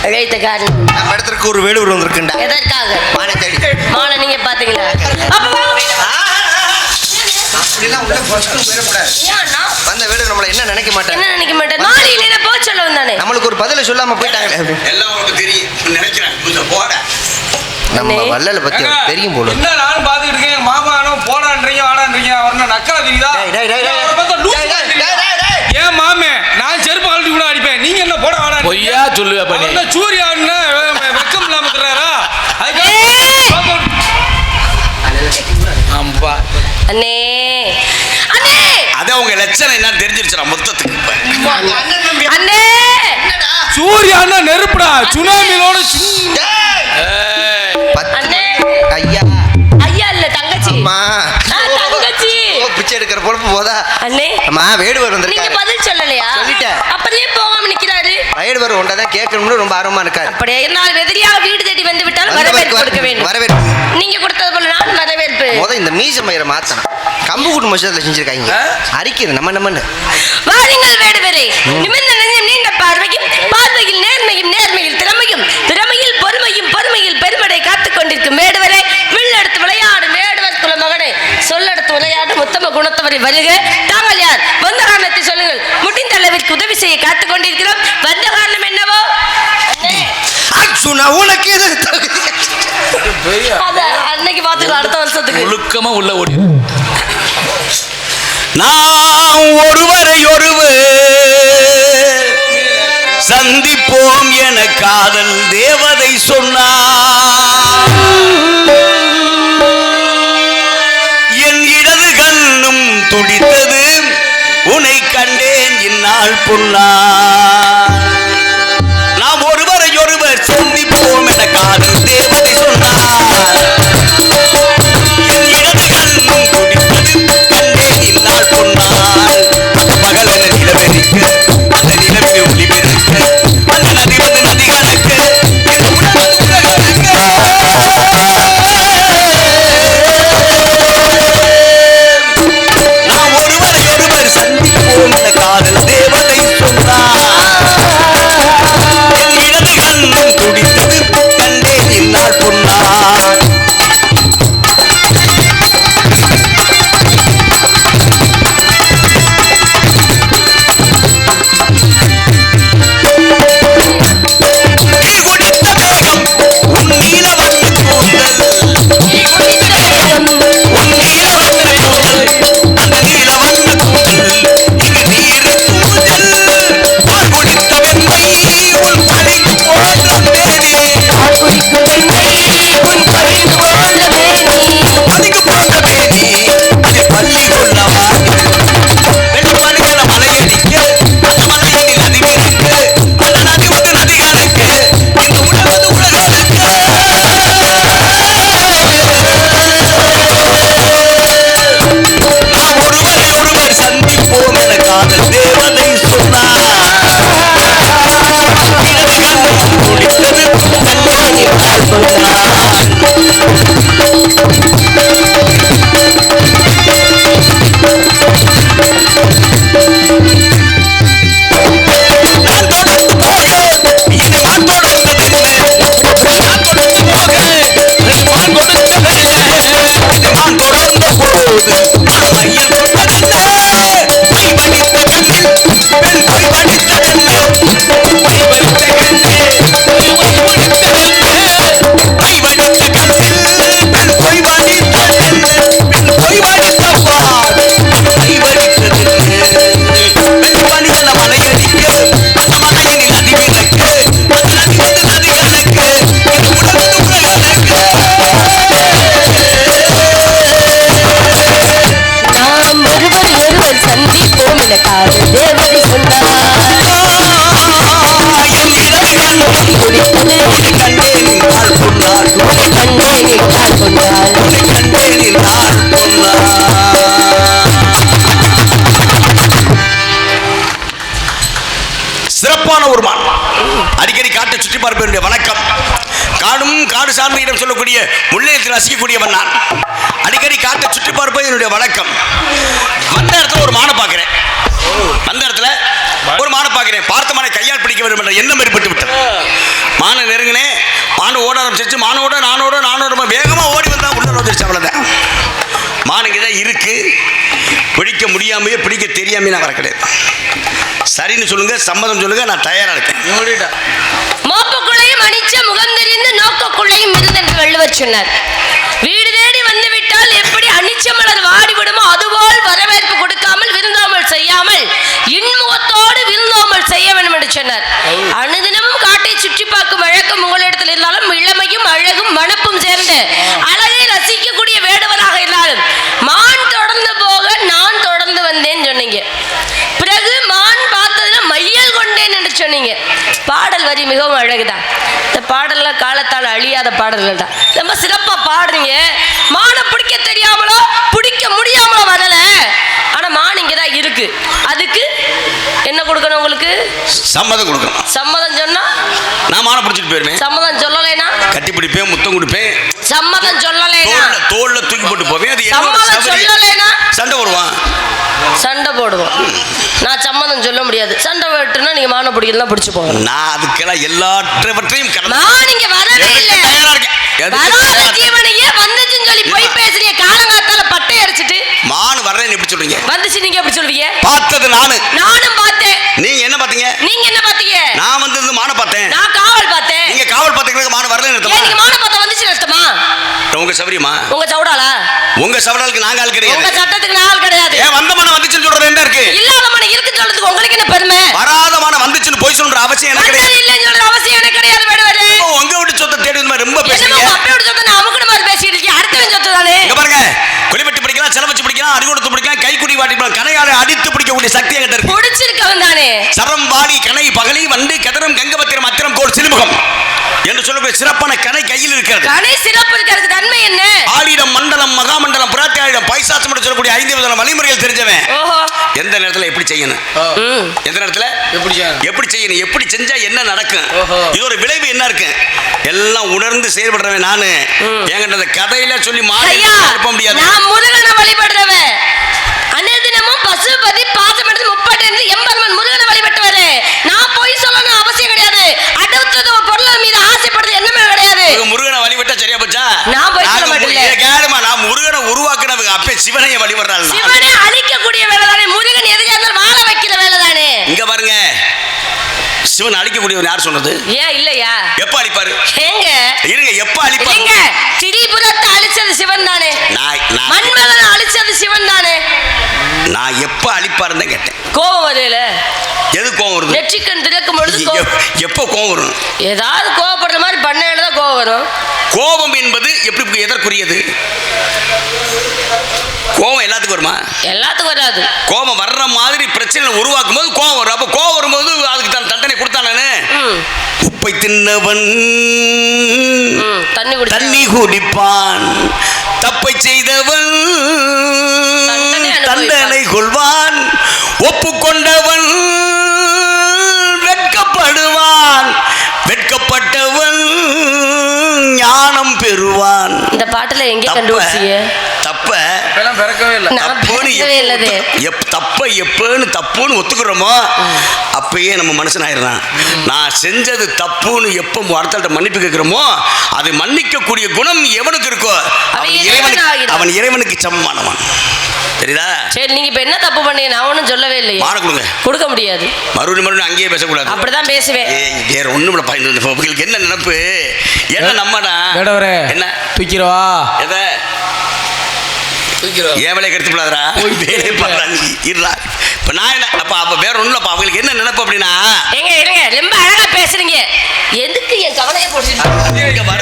அழைத்த காரணம் நம்ம இடத்துக்கு ஒரு வேடுவர் வந்திருக்குண்டா. எதற்காக? மானை தேடி. மானை நீங்க பாத்தீங்களா? அப்படிலாம் உள்ள போறதுக்கு பேரப்படாது. ஏன் அண்ணா? வந்த வேடு நம்மள என்ன நினைக்க மாட்டாங்க. என்ன நினைக்க மாட்டாங்க? மாலையில போ சொல்ல வந்தானே. நம்மளுக்கு ஒரு பதில சொல்லாம போயிட்டாங்க. எல்லாம் உங்களுக்கு தெரியும் நினைக்கிறேன். கொஞ்சம் போட. நம்ம வள்ளல பத்தி தெரியும் போல. என்ன நானும் பாத்துக்கிட்டு இருக்கேன். எங்க மாமா அண்ணன் போடான்றீங்க வாடான்றீங்க. வரணும் நக்கல தெரியுதா? ஏன் மாமே நான் செருப்பு கழட்டி கூட அடிப்பேன். நீங்க என்ன போட வாடா? பொய்யா சொல்லுவே பண்ணி. என்ன சூர்யா அண்ணன் வெக்கம் இல்லாம தர்றாரா? ஆம்பா அண்ணே அண்ணே அத உங்க லட்சணம் என்ன தெரிஞ்சிருச்சுடா மொத்தத்துக்கு இப்ப. அண்ணே சூர்யா அண்ணன் நெருப்புடா. சுனாமியோட அண்ணே ஐயா ஐயா இல்ல தங்கச்சி. அம்மா தங்கச்சி பிச்சை எடுக்கிற பொறுப்பு போதா? அண்ணே அம்மா வேடுவர் நீங்க வந்திருக்காரு. பதில் சொல்லலையா? சொல்லிட்டேன். அப்படியே போகாம நிக்கிறாரு. வேடுவர் ஒன்றதான் கேட்கணும்னு ரொம்ப ஆர்வமா இருக்காரு. அப்படியே இருந்தால் எதிரியாக வீடு தேடி வந்து விட்டால் வரவேற்பு கொடுக்க வேண்டும். வரவேற்பு நீங்க கொடுத்தது போல நான் வரவேற்பு. முத இந்த மீச மயிரை மாத்தணும். கம்பு கூட்டு மசத்துல செஞ்சிருக்காங்க. அரிக்குது நம்ம நம்மன்னு. வாருங்கள் வேடுவரே. நிமிர்ந்த நெஞ்சம் நீண்ட பார்வையும் பார்வையில் நேர்மையும் நேர்மையில் திறமையும் திறமையில் பொறுமையும் பொறுமையில் பெருமடை காத்துக் கொண்டிருக்கும் வேடுவரே. வில்லெடுத்து விளையாடும் வேடுவர் குல மகனே. சொல்லெடுத்து விளையாடும் உத்தம குணத்தவரை வருக. தாங்கள் யார்? வந்த காரணத்தை சொல்லுங்கள். முடிந்த அளவிற்கு உதவி செய்ய காத்துக் கொண்டிருக்கிறோம். வந்த காரணம் என்னவோ? உனக்கு எது அன்னைக்கு பாத்துக்கலாம். அடுத்த வருஷத்துக்கு ஒழுக்கமா உள்ள ஓடி. நாம் ஒருவரை ஒருவர் சந்திப்போம் என காதல் தேவதை சொன்னார். என் இடது கண்ணும் துடித்தது உன்னை கண்டேன் இந்நாள் பொன்னா நாம் ஒருவரை ஒருவர் சந்திப்போம் என காதல் தேவதை சொன்னார் என் இடது கண்ணும் துடித்தது கண்டேன் இந்நாள் பொன்னாள் பகல் என நிலவெறிக்க அந்த நிலவில் ஒளி பெருக்க அந்த நதி வந்து நதி கணக்கு நாம் ஒருவரை ஒருவர் சந்திப்போம் என காதல் தேவதை சொன்னார் என் இடது கண்ணும் துடித்தது கண்டேன் இந்நாள் பொன்னாள் குடித்த மேகம் உன் நீல வண்ண கூந்தல் உன் நீல வண்ண கூந்தல் அந்த நீல வண்ண கூந்தல் இங்கு நீர் தூஞ்சல் பால் குடித்த வெண்மை உன் பனி போன்ற மேனி பனிக்கு போன்ற மேனி அது பள்ளி கொள்ளவா வெண்மணிகள மலையடிக்க அந்த மலையினில் நதி விரிக்க அந்த நதி வந்து நதி கணக்கு இந்த உலகது உலகருக்கு நாம் ஒருவரை ஒருவர் சந்திப்போம் என காதல் தேவதை சொன்னார் இடது கண்ணும் துடித்தது கண்டேன் இந்நாள் பொன்னாள் நான் தொடர்ந்து போக இது நான் தொடர்ந்ததில்லை நான் தொடர்ந்து போக இது நான் கொடுத்ததில்லை இது நான் தொடர்ந்த போது நான் மையில் கொண்டதில்லை மை வடித்த கண்ணில் பெண் பொய் வடித்ததென்ன மை வடித்த கண்ணில் பொய் வடித்ததென்ன மை வடித்த கண்ணில் பெண் பொய் வடித்ததென்ன பெண் பொய் வடித்தவார் மை வடித்ததென்ன பெண் பணிகள மலையடிக்க அந்த மலையினில் நதி விளக்கு அந்த நதி வந்து நதி கணக்கு இந்த உலகத்து உலகருக்கு நாம் ஒருவர் ஒருவர் சந்திப்போம் என காதல் தேவதை சொன்னார் என் இடது கண்ணும் துடித்தது உன்னை கண்டேன் இந்நாள் பொன்னாள் கண்டேன் இந்நாள் பொன்னாள் உன்னை கண்டேன் இந்நாள் பொன்னாள் சிறப்பான ஒரு மான் அடிக்கடி காட்டை சுற்றி பார்ப்பதனுடைய வணக்கம் காடும் காடு சார்ந்த இடம் சொல்லக்கூடிய முன்னேற்றத்தில் ரசிக்கக்கூடியவன் நான் அடிக்கடி காட்டை சுற்றி பார்ப்பது என்னுடைய வழக்கம் வந்த இடத்துல ஒரு மானை பார்க்கிறேன் வந்த இடத்துல ஒரு மானை பார்க்கிறேன் பார்த்த மானை கையால் பிடிக்க வேண்டும் என்ற எண்ணம் ஏற்பட்டு விட்டது மானை நெருங்கினேன் மானை ஓட ஆரம்பிச்சிருச்சு மானோட நானோட வேகமா ஓடி வந்தா உள்ள வந்துருச்சு அவ்வளவுதான் மானுக்கு தான் இருக்கு பிடிக்க முடியாமையே பிடிக்க தெரியாமே நான் வர கிடையாது சரின்னு சொல்லுங்க சம்மதம் சொல்லுங்க நான் தயாரா இருக்கேன் மோப்புக்குள்ளையும் அணிச்ச முகம் தெரிந்து நோக்கக்குள்ளையும் மிருதென்று வள்ளுவர் சொன்னார் வீடு தேடி வந்து விட்டால் எப்படி அனிச்ச மலர் வாடிவிடுமோ அதுபோல் வரவேற்பு கொடுக்காமல் விருந்தோமல் செய்யாமல் இன்முகத்தோடு விருந்தோமல் செய்ய வேண்டும் என்று சொன்னார் அனுதினமும் காட்டை சுற்றி பார்க்கும் வழக்கம் உங்களிடத்தில் இருந்தாலும் இளமையும் அழகும் மணப்பும் சேர்ந்து அழகை ரசிக்கக்கூடிய வேடுவராக இருந்தாலும் மான் தொடர்ந்து போக நான் தொடர்ந்து வந்தேன் சொன்னீங்க பிறகு மான் பார்த்ததுல மையல் கொண்டேன் என்று சொன்னீங்க பாடல் வரி மிகவும் அழகுதான் இந்த பாடல்லாம் காலத்தால் அழியாத பாடல்கள் தான் ரொம்ப சிறப்பா பாடுறீங்க மானை பிடிக்க தெரியாமலோ பிடிக்க முடியாமலோ வரல ஆனா மான் இங்கதான் இருக்கு அதுக்கு என்ன கொடுக்கணும் உங்களுக்கு சம்மதம் கொடுக்கணும் சம்மதம் சொன்னா நான் மானை பிடிச்சிட்டு போயிருவேன் சம்மதம் சொல்லலைனா கட்டி பிடிப்பேன் முத்தம் கொடுப்பேன் சம்மதம் சொல்லலைனா தோல்ல தூக்கி போட்டு போவேன் அது சம்மதம் சொல்லலைனா சண்டை போடுவான் சண்டை போடுவோம் நான் சம்மதம் சொல்ல முடியாது சண்டை போட்டுனா நீங்க மானை பிடிக்கலாம் பிடிச்சு போங்க நான் அதுக்கெல்லாம் எல்லாவற்றையும் நான் இங்க வரவே இல்ல தயாரா இருக்கேன் வராத ஜீவனையே வந்துச்சுன்னு சொல்லி போய் பேசுறீங்க காலங்காத்தால பட்டை அடிச்சிட்டு மான் வர்றேன்னு எப்படி சொல்றீங்க வந்துச்சு நீங்க எப்படி சொல்றீங்க பார்த்தது நானும் பார்த்தேன் நீங்க என்ன பாத்தீங்க நீங்க என்ன பாத்தீங்க நான் வந்து மானை பார்த்தேன் நான் காவல் பார்த்தேன் நீங்க காவல் பார்த்தீங்க மான் வரலன்னு ஏன் அர்த்தமா நீங்க மானை பார்த்தா வந்துச்சு அர்த்தமா உங்க சௌரியமா உங்க சவுடாலா உங்க சவடாலுக்கு நாங்க ஆள் உங்க கிடையாது சட்டத்துக்கு நான் கிடையாது ஏன் வந்த மன வந்துச்சுன்னு சொல்றது என்ன இருக்கு இல்லாத மன இருக்கு சொல்றதுக்கு உங்களுக்கு என்ன பெருமை வராத மன வந்துச்சுன்னு போய் சொல்ற அவசியம் எனக்கு வந்தது கிடையாது இல்லைன்னு சொல்ற அவசியம் எனக்கு கிடையாது வேடுவரே இப்போ உங்க வீட்டு சொத்தை தேடி வந்து ரொம்ப என்னமோ பேசுறீங்க உங்க அப்பா வீட்டு சொத்தை நான் அமுக்குன மாதிரி பேசிட்டு இருக்கேன் அடுத்தவன் சொத்து தானே இங்க பாருங்க குளிவெட்டி பிடிக்கலாம் செலவச்சு பிடிக்கலாம் அடி கொடுத்து படைக்கலாம், கைக்குடி வாட்டி கனையால அடித்து பிடிக்கக்கூடிய சக்தி என்கிட்ட இருக்கு. பிடிச்சிருக்கவன் தானே. சரம் வாடி கனை பகலி வந்து கதரம் கங்கபத்திரம் அத்திரம் கோல் சிறுமுகம் என்று சொல்லக்கூடிய சிறப்பான கனை கையில் இருக்கிறது. கனை சிறப்பு இருக்கிறதுக்கு தன்மை என்ன? ஆலிடம் மண்டலம் மகாமண்டலம் புராத்தியாயிடம் பைசாசம் என்று சொல்லக்கூடிய 5 விதமான வழிமுறைகள் தெரிஞ்சவன். ஓஹோ. எந்த நேரத்துல எப்படி செய்யணும், எந்த நேரத்துல எப்படி செய்யணும், எப்படி செஞ்சா என்ன நடக்கும், இது ஒரு விளைவு என்ன இருக்கு எல்லாம் உணர்ந்து செயல்படுறவன் நானு. என்கிட்ட கதையில சொல்லி மாறி இருப்ப முடியாது. நான் முருகனை வழிபடுறவன். அனுதினமும் பசுபதி பாசம் எடுத்து 30 எம்பெருமான் முருகனை வழிபட்டவரே. நான் போய் சொல்லணும் அவசியம் கிடையாது. அடுத்தது ஒரு பொருள் மீது ஆசைப்படுறது என்னமே கிடையாது. முருகனை வழிபட்டா சரியா போச்சா? நான் போய் சொல்ல மாட்டேன். கேளுமா, நான் முருகனை உருவாக்குனவங்க அப்பே சிவனைய வழிபடுறாள். சிவனை அழிக்கக்கூடிய வேலை தானே. முருகன் எதுக்கு இருந்தாலும் வாழ வைக்கிற வேலை தானே. இங்க பாருங்க, சிவன் அழிக்கக்கூடியவர் யார் சொன்னது? ஏன் இல்லையா? எப்ப அழிப்பாரு? ஏங்க இருங்க, எப்ப அழிப்பாரு? ஏங்க திரிபுரத்தை அழிச்சது சிவன் தானே. மன்மதனை அழிச்சது சிவன் தானே. நான் எப்ப அழிப்பாருன்னு கேட்டேன். கோபம் வரல. எது கோபம் வருது? நெற்றிக்கண் திறக்கும் பொழுது எப்ப கோபம் வரும்? ஏதாவது கோபப்படுற மாதிரி பண்ணையில தான் கோபம் வரும். கோபம் என்பது எப்படி எதற்குரியது? கோபம் எல்லாத்துக்கும் வருமா? எல்லாத்துக்கும் வராது. கோபம் வர்ற மாதிரி பிரச்சனை உருவாக்கும் போது கோபம் வரும். அப்ப கோபம் வரும்போது அதுக்கு தான் தண்டனை கொடுத்தானே. உப்பை தின்னவன் தண்ணி குடிப்பான், தப்பை செய்தவன் தண்டனை கொள்வான், ஒப்புக்கொண்டவன் வெட்கப்படுவான், வெட்கப்பட்டவன் ஞானம் பெறுவான். இந்த பாட்டுல எங்க கண்டுபிடிச்சீங்க? தப்ப பிறக்கவே இல்லை. தப்ப எப்பன்னு தப்புன்னு ஒத்துக்கிறோமோ அப்பயே நம்ம மனுஷன் ஆயிடுறான். நான் செஞ்சது தப்புன்னு எப்ப அடுத்த மன்னிப்பு கேட்கிறோமோ அது மன்னிக்கக்கூடிய குணம் எவனுக்கு இருக்கோ அவன் இறைவனுக்கு சமமானவன். தெரியுதா? சரி, நீங்க இப்ப என்ன தப்பு பண்ணீங்க? நான் ஒன்னும் சொல்லவே இல்லையே. மான கொடுங்க. கொடுக்க முடியாது. மறுபடியும் அங்கேயே பேசக்கூடாது. அப்படிதான் பேசுவேன். வேற ஒண்ணும் உங்களுக்கு என்ன நினைப்பு? என்ன நம்மடா என்ன தூக்கிறவா? எதை ஏன் வேலையை கெடுத்து விடாதரா? இப்ப நான் என்ன அப்ப வேற ஒண்ணும் இல்லப்பா. அவங்களுக்கு என்ன நினைப்பு அப்படின்னா, இருங்க ரொம்ப அழகா பேசுறீங்க. எதுக்கு என் கவலையை போட்டு வருதுமா?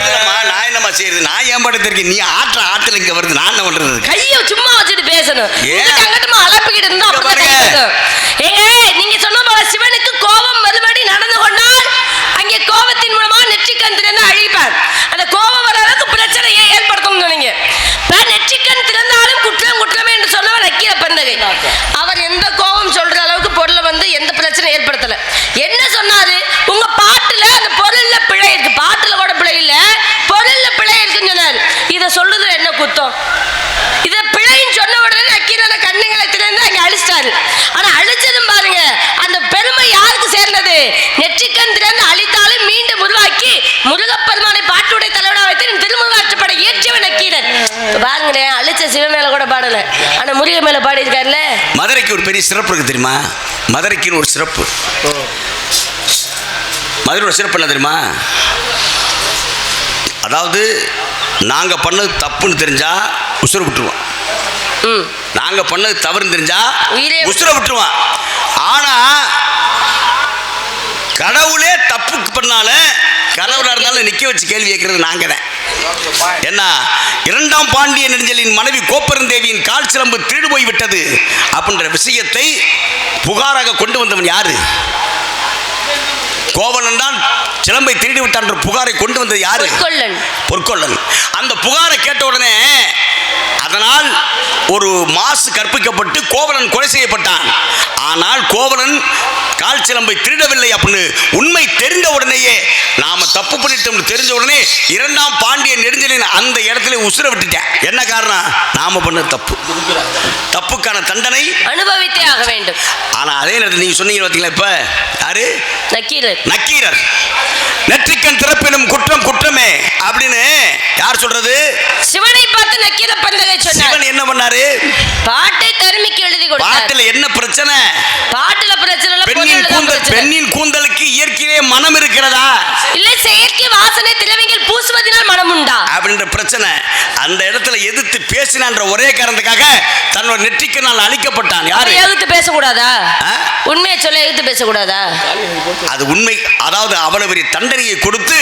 நான் என்னமா செய்யறது? நான் ஏன் பாட்டு தெரியும்? நீ ஆட்டுல இங்க வருது, நான் என்ன பண்றது? கையை சும்மா வச்சுட்டு பேசணும். அலப்பிக்கிட்டு இருந்தா ஏங்க நீங்க சொன்ன போல சிவனுக்கு கோபம் மறுபடி நடந்து கொண்டால் அங்கே கோபத்தின் மூலமா நெற்றிக்கண் திறந்து அழிப்பார். அந்த கோபம் வர அளவுக்கு பிரச்சனையை ஏற்படுத்தணும் சொன்னீங்க. நெற்றிக்கண் திறந்தாலும் குற்றம் குற்றமே என்று சொன்னவர் நக்கீர பந்தகை. அவர் எந்த கோபம் சொல்ற அளவுக்கு பொருளை எந்த பிரச்சனை ஏற்படுத்தல. என்ன சொன்னாரு? உங்க பாட்டுல அந்த பொருள்ல பிழை இருக்கு. பாட்டுல கூட பிழை இல்ல, பொருள்ல பிழை இருக்குன்னு சொன்னாரு. இத சொல்றதுல என்ன குத்தம்? இத பிழைன்னு சொன்ன உடனே நக்கீரனை கண்ணுங்களை திறந்து அங்க அழிச்சிட்டாரு. ஆனா அழிச்சதும் பாருங்க, அந்த பெருமை யாருக்கு சேர்ந்தது? நெற்றிக்கண் திறந்து அழித்தாலும் மீண்டும் உருவாக்கி முருகப்பெருமானை பாட்டுடைய தலைவனா வைத்து திருமுருகாற்றுப்படை இயற்றியவன் நக்கீரன். பாருங்களேன், அழிச்ச சிவன் மேல கூட பாடல, ஆனா முருகன் மேல பாடி இருக்காருல்ல. மதுரைக்கு ஒரு பெரிய சிறப்பு இருக்கு தெரியுமா? மதுரைக்குன்னு ஒரு சிறப்பு. மதுரையோட சிறப்பு என்ன தெரியுமா? அதாவது நாங்க பண்ணது தப்புன்னு தெரிஞ்சா உசுர விட்டுருவோம். நாங்க பண்ணது தவறுன்னு தெரிஞ்சா உசுர விட்டுருவான். ஆனா கடவுளே தப்பு பண்ணால கடவுளா இருந்தாலும் நிக்க வச்சு கேள்வி கேட்கறது நாங்க தான். என்ன, 2ஆம் பாண்டிய நெடுஞ்செழியன் மனைவி கோப்பெருந்தேவியின் கால் சிலம்பு திருடு போய் விட்டது அப்படின்ற விஷயத்தை புகாராக கொண்டு வந்தவன் யாரு? கோவலன் தான் சிலம்பை திருடி விட்டான் என்ற புகாரை கொண்டு வந்தது யாரு? பொற்கொள்ளன். அந்த புகாரை கேட்ட உடனே அதனால் ஒரு மாசு கற்பிக்கப்பட்டு கோவலன் கொலை செய்யப்பட்டான். ஆனால் கோவலன் கால் சிலம்பை திருடவில்லை அப்படின்னு உண்மை தெரிந்த உடனேயே, நாம தப்பு பண்ணிட்டோம் தெரிஞ்ச உடனே 2ஆம் பாண்டிய நெடுஞ்செழியன் அந்த இடத்துல உசுர விட்டுட்டேன். என்ன காரணம்? நாம பண்ண தப்பு, தப்புக்கான தண்டனை அனுபவித்தே ஆக வேண்டும். ஆனா அதே நேரத்தில் நீங்க சொன்னீங்க பார்த்தீங்களா, இப்ப யாரு? நக்கீரர். நெற்றிக்கண் திறப்பினும் குற்றம் குற்றமே அப்படின்னு யார் சொல்றது? சிவனை பார்த்து நக்கீர பந்தகை சொன்னார். சிவன் என்ன பண்ணாரு? பாட்டை தருமிக்கு எழுதி கொடுத்தார். பாட்டுல என்ன பிரச்சனை? பாட்டுல பிரச்சனை இல்ல, பெண்ணின் கூந்தலுக்கு இயற்கையே மனம் இருக்கிறதா? இல்ல செயற்கை வாசனை திரவியங்கள் பூசுவதனால் மனம் உண்டா அப்படின்ற பிரச்சனை. அந்த இடத்துல எதிர்த்து பேசினான்ற ஒரே காரணத்துக்காக தன்னோட நெற்றிக்கு நான் அழிக்கப்பட்டான். யாரு? எதிர்த்து பேசக்கூடாதா? உண்மையை சொல்ல எழுத்து பேசக்கூடாதா? அது உண்மை. அதாவது அவ்வளவு பெரிய தண்டனையை கொடுத்து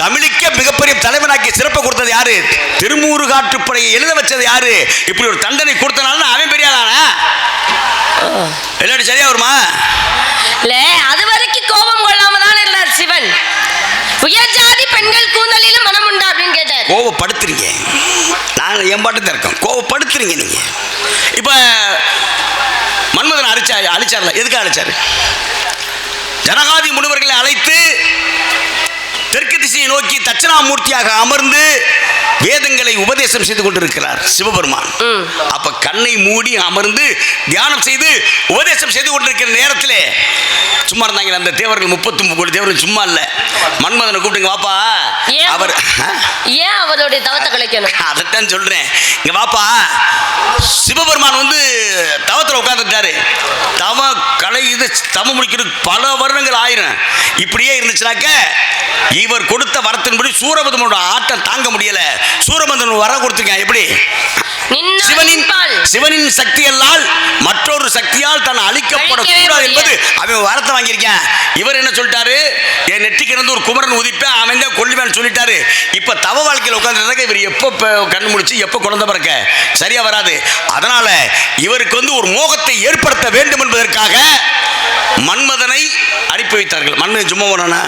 தமிழுக்கே மிகப்பெரிய தலைவனாக்கி சிறப்பு கொடுத்தது யாரு? திருமூறுகாட்டுப்படையை எழுத வச்சது யாரு? இப்படி ஒரு தண்டனை கொடுத்தனால அவன் பெரிய ஆளானா? எல்லாரும் சரியா வருமா? இல்ல, அது வரைக்கும் கோபம் கொள்ளாம தான் இருந்தார் சிவன். உயர் ஜாதி பெண்கள் கூந்தலிலும் மனம் உண்டா அப்படின்னு கேட்டார். கோவப்படுத்துறீங்க, நாங்க என் பாட்டு இருக்கோம், கோவப்படுத்துறீங்க நீங்க. இப்ப மன்மதன் அழிச்சார்ல, எதுக்காக அழிச்சாரு? ஜனகாதி முனிவர்களை அழைத்து தெற்கு திசையை நோக்கி தட்சிணாமூர்த்தியாக அமர்ந்து வேதங்களை உபதேசம் செய்து கொண்டிருக்கிறார் சிவபெருமான். அப்ப கண்ணை மூடி அமர்ந்து தியானம் செய்து உபதேசம் செய்து கொண்டிருக்கிற நேரத்திலே சும்மா இருந்தாங்க அந்த தேவர்கள், 39 கோடி தேவர்கள் சும்மா இல்ல. மன்மதனை கூப்பிட்டுங்க வாப்பா. அவர் ஏன் அவருடைய தவத்தை கலைக்கணும்? அதைத்தான் சொல்றேன், இங்க வாப்பா. சிவபெருமான் வந்து தவத்தில் உட்கார்ந்துட்டாரு. தவ கலை இது தவ முடிக்கிறது பல வருடங்கள் ஆயிரம். இப்படியே இருந்துச்சுனாக்க இவர் கொடுத்த வரத்தின்படி சூரபதனோட ஆட்டம் தாங்க முடியல. சூரபதன் வர கொடுத்துருக்கேன். எப்படி? சிவனின் சக்தியல்லால் மற்றொரு சக்தியால் தான் அழிக்கப்படக்கூடாது என்பது அவன் வரத்தை வாங்கியிருக்கேன். இவர் என்ன சொல்லிட்டாரு? என் நெற்றிக்கு இருந்து ஒரு குமரன் உதிப்பேன், அவன் தான் கொல்லுவேன்னு சொல்லிட்டாரு. இப்ப தவ வாழ்க்கையில் உட்கார்ந்து இவர் எப்போ கண்ணு முடிச்சு எப்போ குழந்தை பிறக்க சரியா வராது. அதனால இவருக்கு வந்து ஒரு மோகத்தை ஏற்படுத்த வேண்டும் என்பதற்காக மன்மதனை அனுப்பி வைத்தார்கள். மன்மதன் சும்மா போனானா?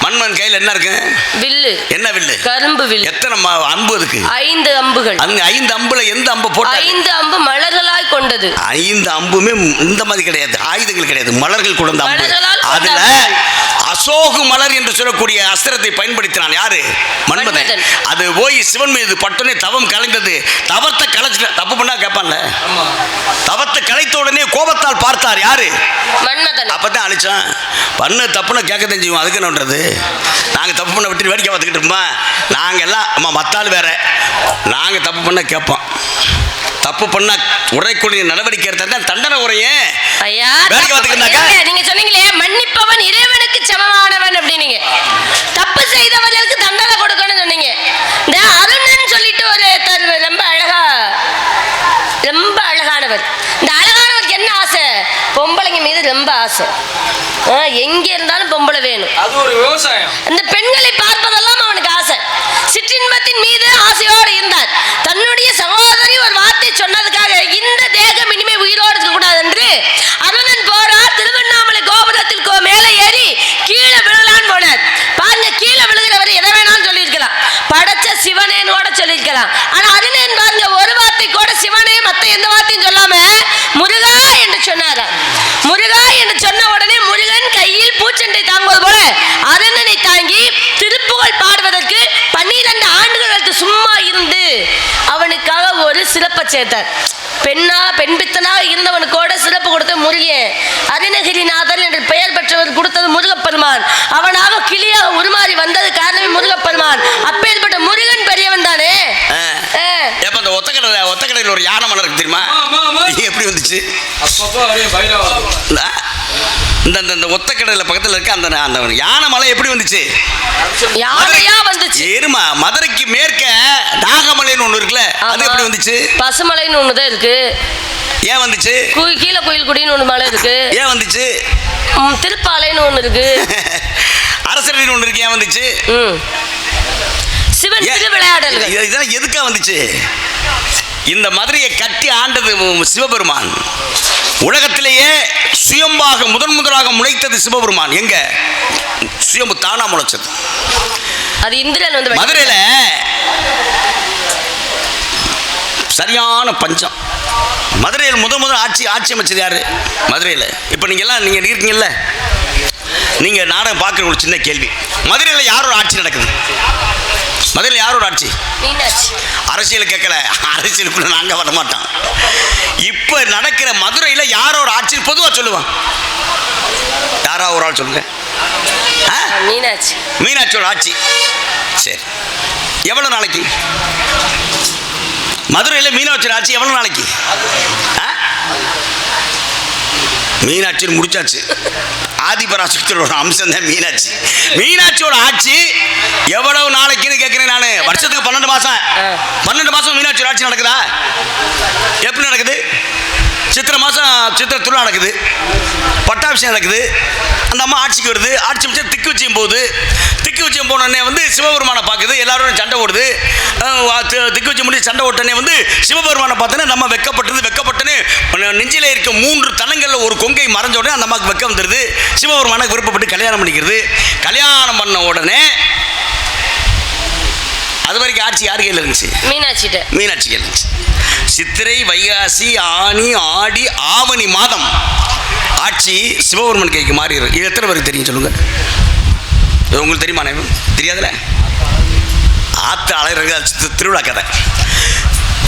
மன்மன் கையில் என்ன இருக்கு? வில்லு. என்ன வில்லு? கரும்பு வில்லு. எத்தனை அம்பு அதுக்கு? 5 அம்புகள். அந்த 5 அம்புல எந்த அம்பு போட்ட? 5 அம்பு மலர்களாய் கொண்டது. 5 அம்புமே இந்த மாதிரி கிடையாது, ஆயுதங்கள் கிடையாது, மலர்கள் கொண்ட அம்பு. அதுல அசோகு மலர் என்று சொல்லக்கூடிய அஸ்திரத்தை பயன்படுத்தினான். யாரு? மன்மதன். அது போய் சிவன் மீது பட்டனே தவம் கலைந்தது. தவத்தை கலைச்சு தப்பு பண்ணா கேட்பான்ல, தவத்தை கலைத்த உடனே கோபத்தால் பார்த்தார். யாரு? மன்மதன். அப்பதான் அழிச்சான். பண்ண தப்புன்னு கேட்க தெரிஞ்சுவோம். அதுக்கு என்னன்றது? நாங்கள் தப்பு பண்ண விட்டு வேடிக்கை பார்த்துக்கிட்டு இருப்போமா? நாங்கள் எல்லாம் அம்மா மத்தாள் வேற, நாங்கள் தப்பு பண்ண கேட்போம். தப்பு பண்ண உரைக்கூடிய நடவடிக்கை எடுத்தா தண்டனை உரையே. ஐயா, நீங்க சொன்னீங்களே மன்னிப்பவன் இறைவனுக்கு சமமானவன் அப்படின்னீங்க. தப்பு செய்தவர்களுக்கு தண்டனை கொடுக்கணும்னு சொன்னீங்க. இந்த அருணன் சொல்லிட்டு ஒரு ரொம்ப அழகானவர். இந்த அழகானவருக்கு என்ன ஆசை? பொம்பளைங்க மீது ரொம்ப ஆசை. எங்க இருந்தாலும் பொம்பளை வேணும். அது ஒரு விவசாயம். அந்த பெண்களை பார்ப்பதெல்லாம் அவனுக்கு ஆசை. சிற்றின்பத்தின் மீது ஆசையோடு இருந்தார். தன்னுடைய சகோதரி ஒரு வார்த்தை சொன்னதுக்காக இந்த தேகம் இனிமே உயிரோடு இருக்க கூடாது என்று அருணன் போறார். திருவண்ணாமலை கோபுரத்தில் மேலே ஏறி கீழே விழலான்னு போனார். பாருங்க, கீழே விழுகிறவர் எதை வேணாலும் சொல்லியிருக்கலாம், படைச்ச சிவனேனோட சொல்லியிருக்கலாம். ஆனா அருணன் பாருங்க, ஒரு வார்த்தை கூட சிவனே மத்த எந்த வார்த்தையும் சொல்லாம முருகா என்று சொன்னாரா. முருகா என்று சொன்ன உடனே முருகன் கையில் பூச்செண்டை தாங்குவது போல அருணனை தாங்கி திருப்புகழ் பாடுவதற்கு 12 ஆண்டுகளுக்கு சும்மா இருந்து அவனுக்காக ஒரு சிறப்பை சேர்த்தார். பெண் பித்தனா இருந்தவனுக்கோட சிறப்பு கொடுத்த முருகன். அருணகிரிநாதர் என்று பெயர் பெற்றவர் கொடுத்தது முருகப்பெருமான். அவனாக கிளியாக உருமாறி வந்தது காரணமே முருகப்பெருமான். அப்பேற்பட்ட முருகன் பெரியவன் தானே. ஒத்தக்கடையில் ஒரு யானை மலை இருக்கு தெரியுமா? எப்படி வந்துச்சு? இந்த ஒத்தக்கடையில் பக்கத்தில் இருக்க அந்த யானை மலை எப்படி வந்துச்சு? எருமா. மதுரைக்கு மேற்க நாகமலைன்னு ஒண்ணு இருக்குல்ல, அது எப்படி வந்துச்சு? பசுமலைன்னு ஒண்ணுதான் இருக்கு. ஏன் வந்துச்சு? கீழே கோயில்குடின்னு ஒண்ணு மலை இருக்கு. ஏன் வந்துச்சு? திருப்பாலைன்னு ஒண்ணு இருக்கு. அரசரின்னு ஒண்ணு இருக்கு. ஏன் வந்துச்சு? சிவன் திருவிளையாடல்கள். இதெல்லாம் எதுக்கா வந்துச்சு? இந்த மதுரையை கட்டி ஆண்டது சிவபெருமான். உலகத்திலேயே சுயம்பாக முதலாக முளைத்தது சிவபெருமான். எங்க? சுயம்பு தானா முளைச்சது. அது இந்திரன் வந்து மதுரையில சரியான பஞ்சம். மதுரையில் முதல் ஆட்சி அமைச்சது யாரு? மதுரையில். இப்போ நீங்க இருக்கீங்கல்ல, நீங்க நாடகம் பார்க்குற ஒரு சின்ன கேள்வி, மதுரையில் யாரோட ஆட்சி நடக்குது? மதுரையில் யாரோட ஆட்சி? அரசியல் கேட்கல, அரசியலுக்குள்ள நாங்க வர மாட்டோம். இப்ப நடக்கிற மதுரையில் யாரோட ஆட்சி பொதுவா சொல்லுவான்? யாரா ஒரு ஆள் சொல்லுங்க. மீனாட்சியோட ஆட்சி. சரி, எவ்வளவு நாளைக்கு மதுரையில் மீனாட்சியோட ஆட்சி? எவ்வளவு நாளைக்கு? மீனாட்சி முடிச்சாச்சு. ஆதிபராசக்தியோட அம்சம் தான் மீனாட்சி. மீனாட்சியோட ஆட்சி எவ்வளவு நாளைக்குன்னு கேட்கிறேன் நான். வருஷத்துக்கு 12 மாசம் மீனாட்சியோட ஆட்சி நடக்குதா? எப்படி நடக்குது? சித்திரை மாதம் சித்திரை திருவிழா நடக்குது, பட்டாபிஷேகம் நடக்குது. அந்த அம்மா ஆட்சிக்கு வருது. ஆட்சி முடிச்சு திக்கு வச்சியும் போகுது. திக்கு வச்சியும் போனோடனே வந்து சிவபெருமானை பார்க்குது. எல்லாரும் சண்டை ஓடுது. திக்கு வச்சு முடிச்சு சண்டை ஓட்டனே வந்து சிவபெருமானை பார்த்தோன்னே நம்ம வெக்கப்பட்டனே நெஞ்சில இருக்க 3 தனங்களில் ஒரு கொங்கை மறைஞ்ச உடனே அந்த அம்மாவுக்கு வெக்கம் வந்துடுது. சிவபெருமானுக்கு விருப்பப்பட்டு கல்யாணம் பண்ணிக்கிறது. கல்யாணம் பண்ண உடனே அது வரைக்கும் ஆட்சி யார் கையில் இருந்துச்சு? மீனாட்சி கையில் இருந்துச்சு. சித்திரை, வைகாசி, ஆனி, ஆடி, ஆவணி மாதம் ஆட்சி சிவபெருமன் கைக்கு மாறி இருக்கு. இது எத்தனை பேருக்கு தெரியும் சொல்லுங்க? உங்களுக்கு தெரியுமா? தெரியாதுல. ஆற்று அலைகிறது திருவிழா கதை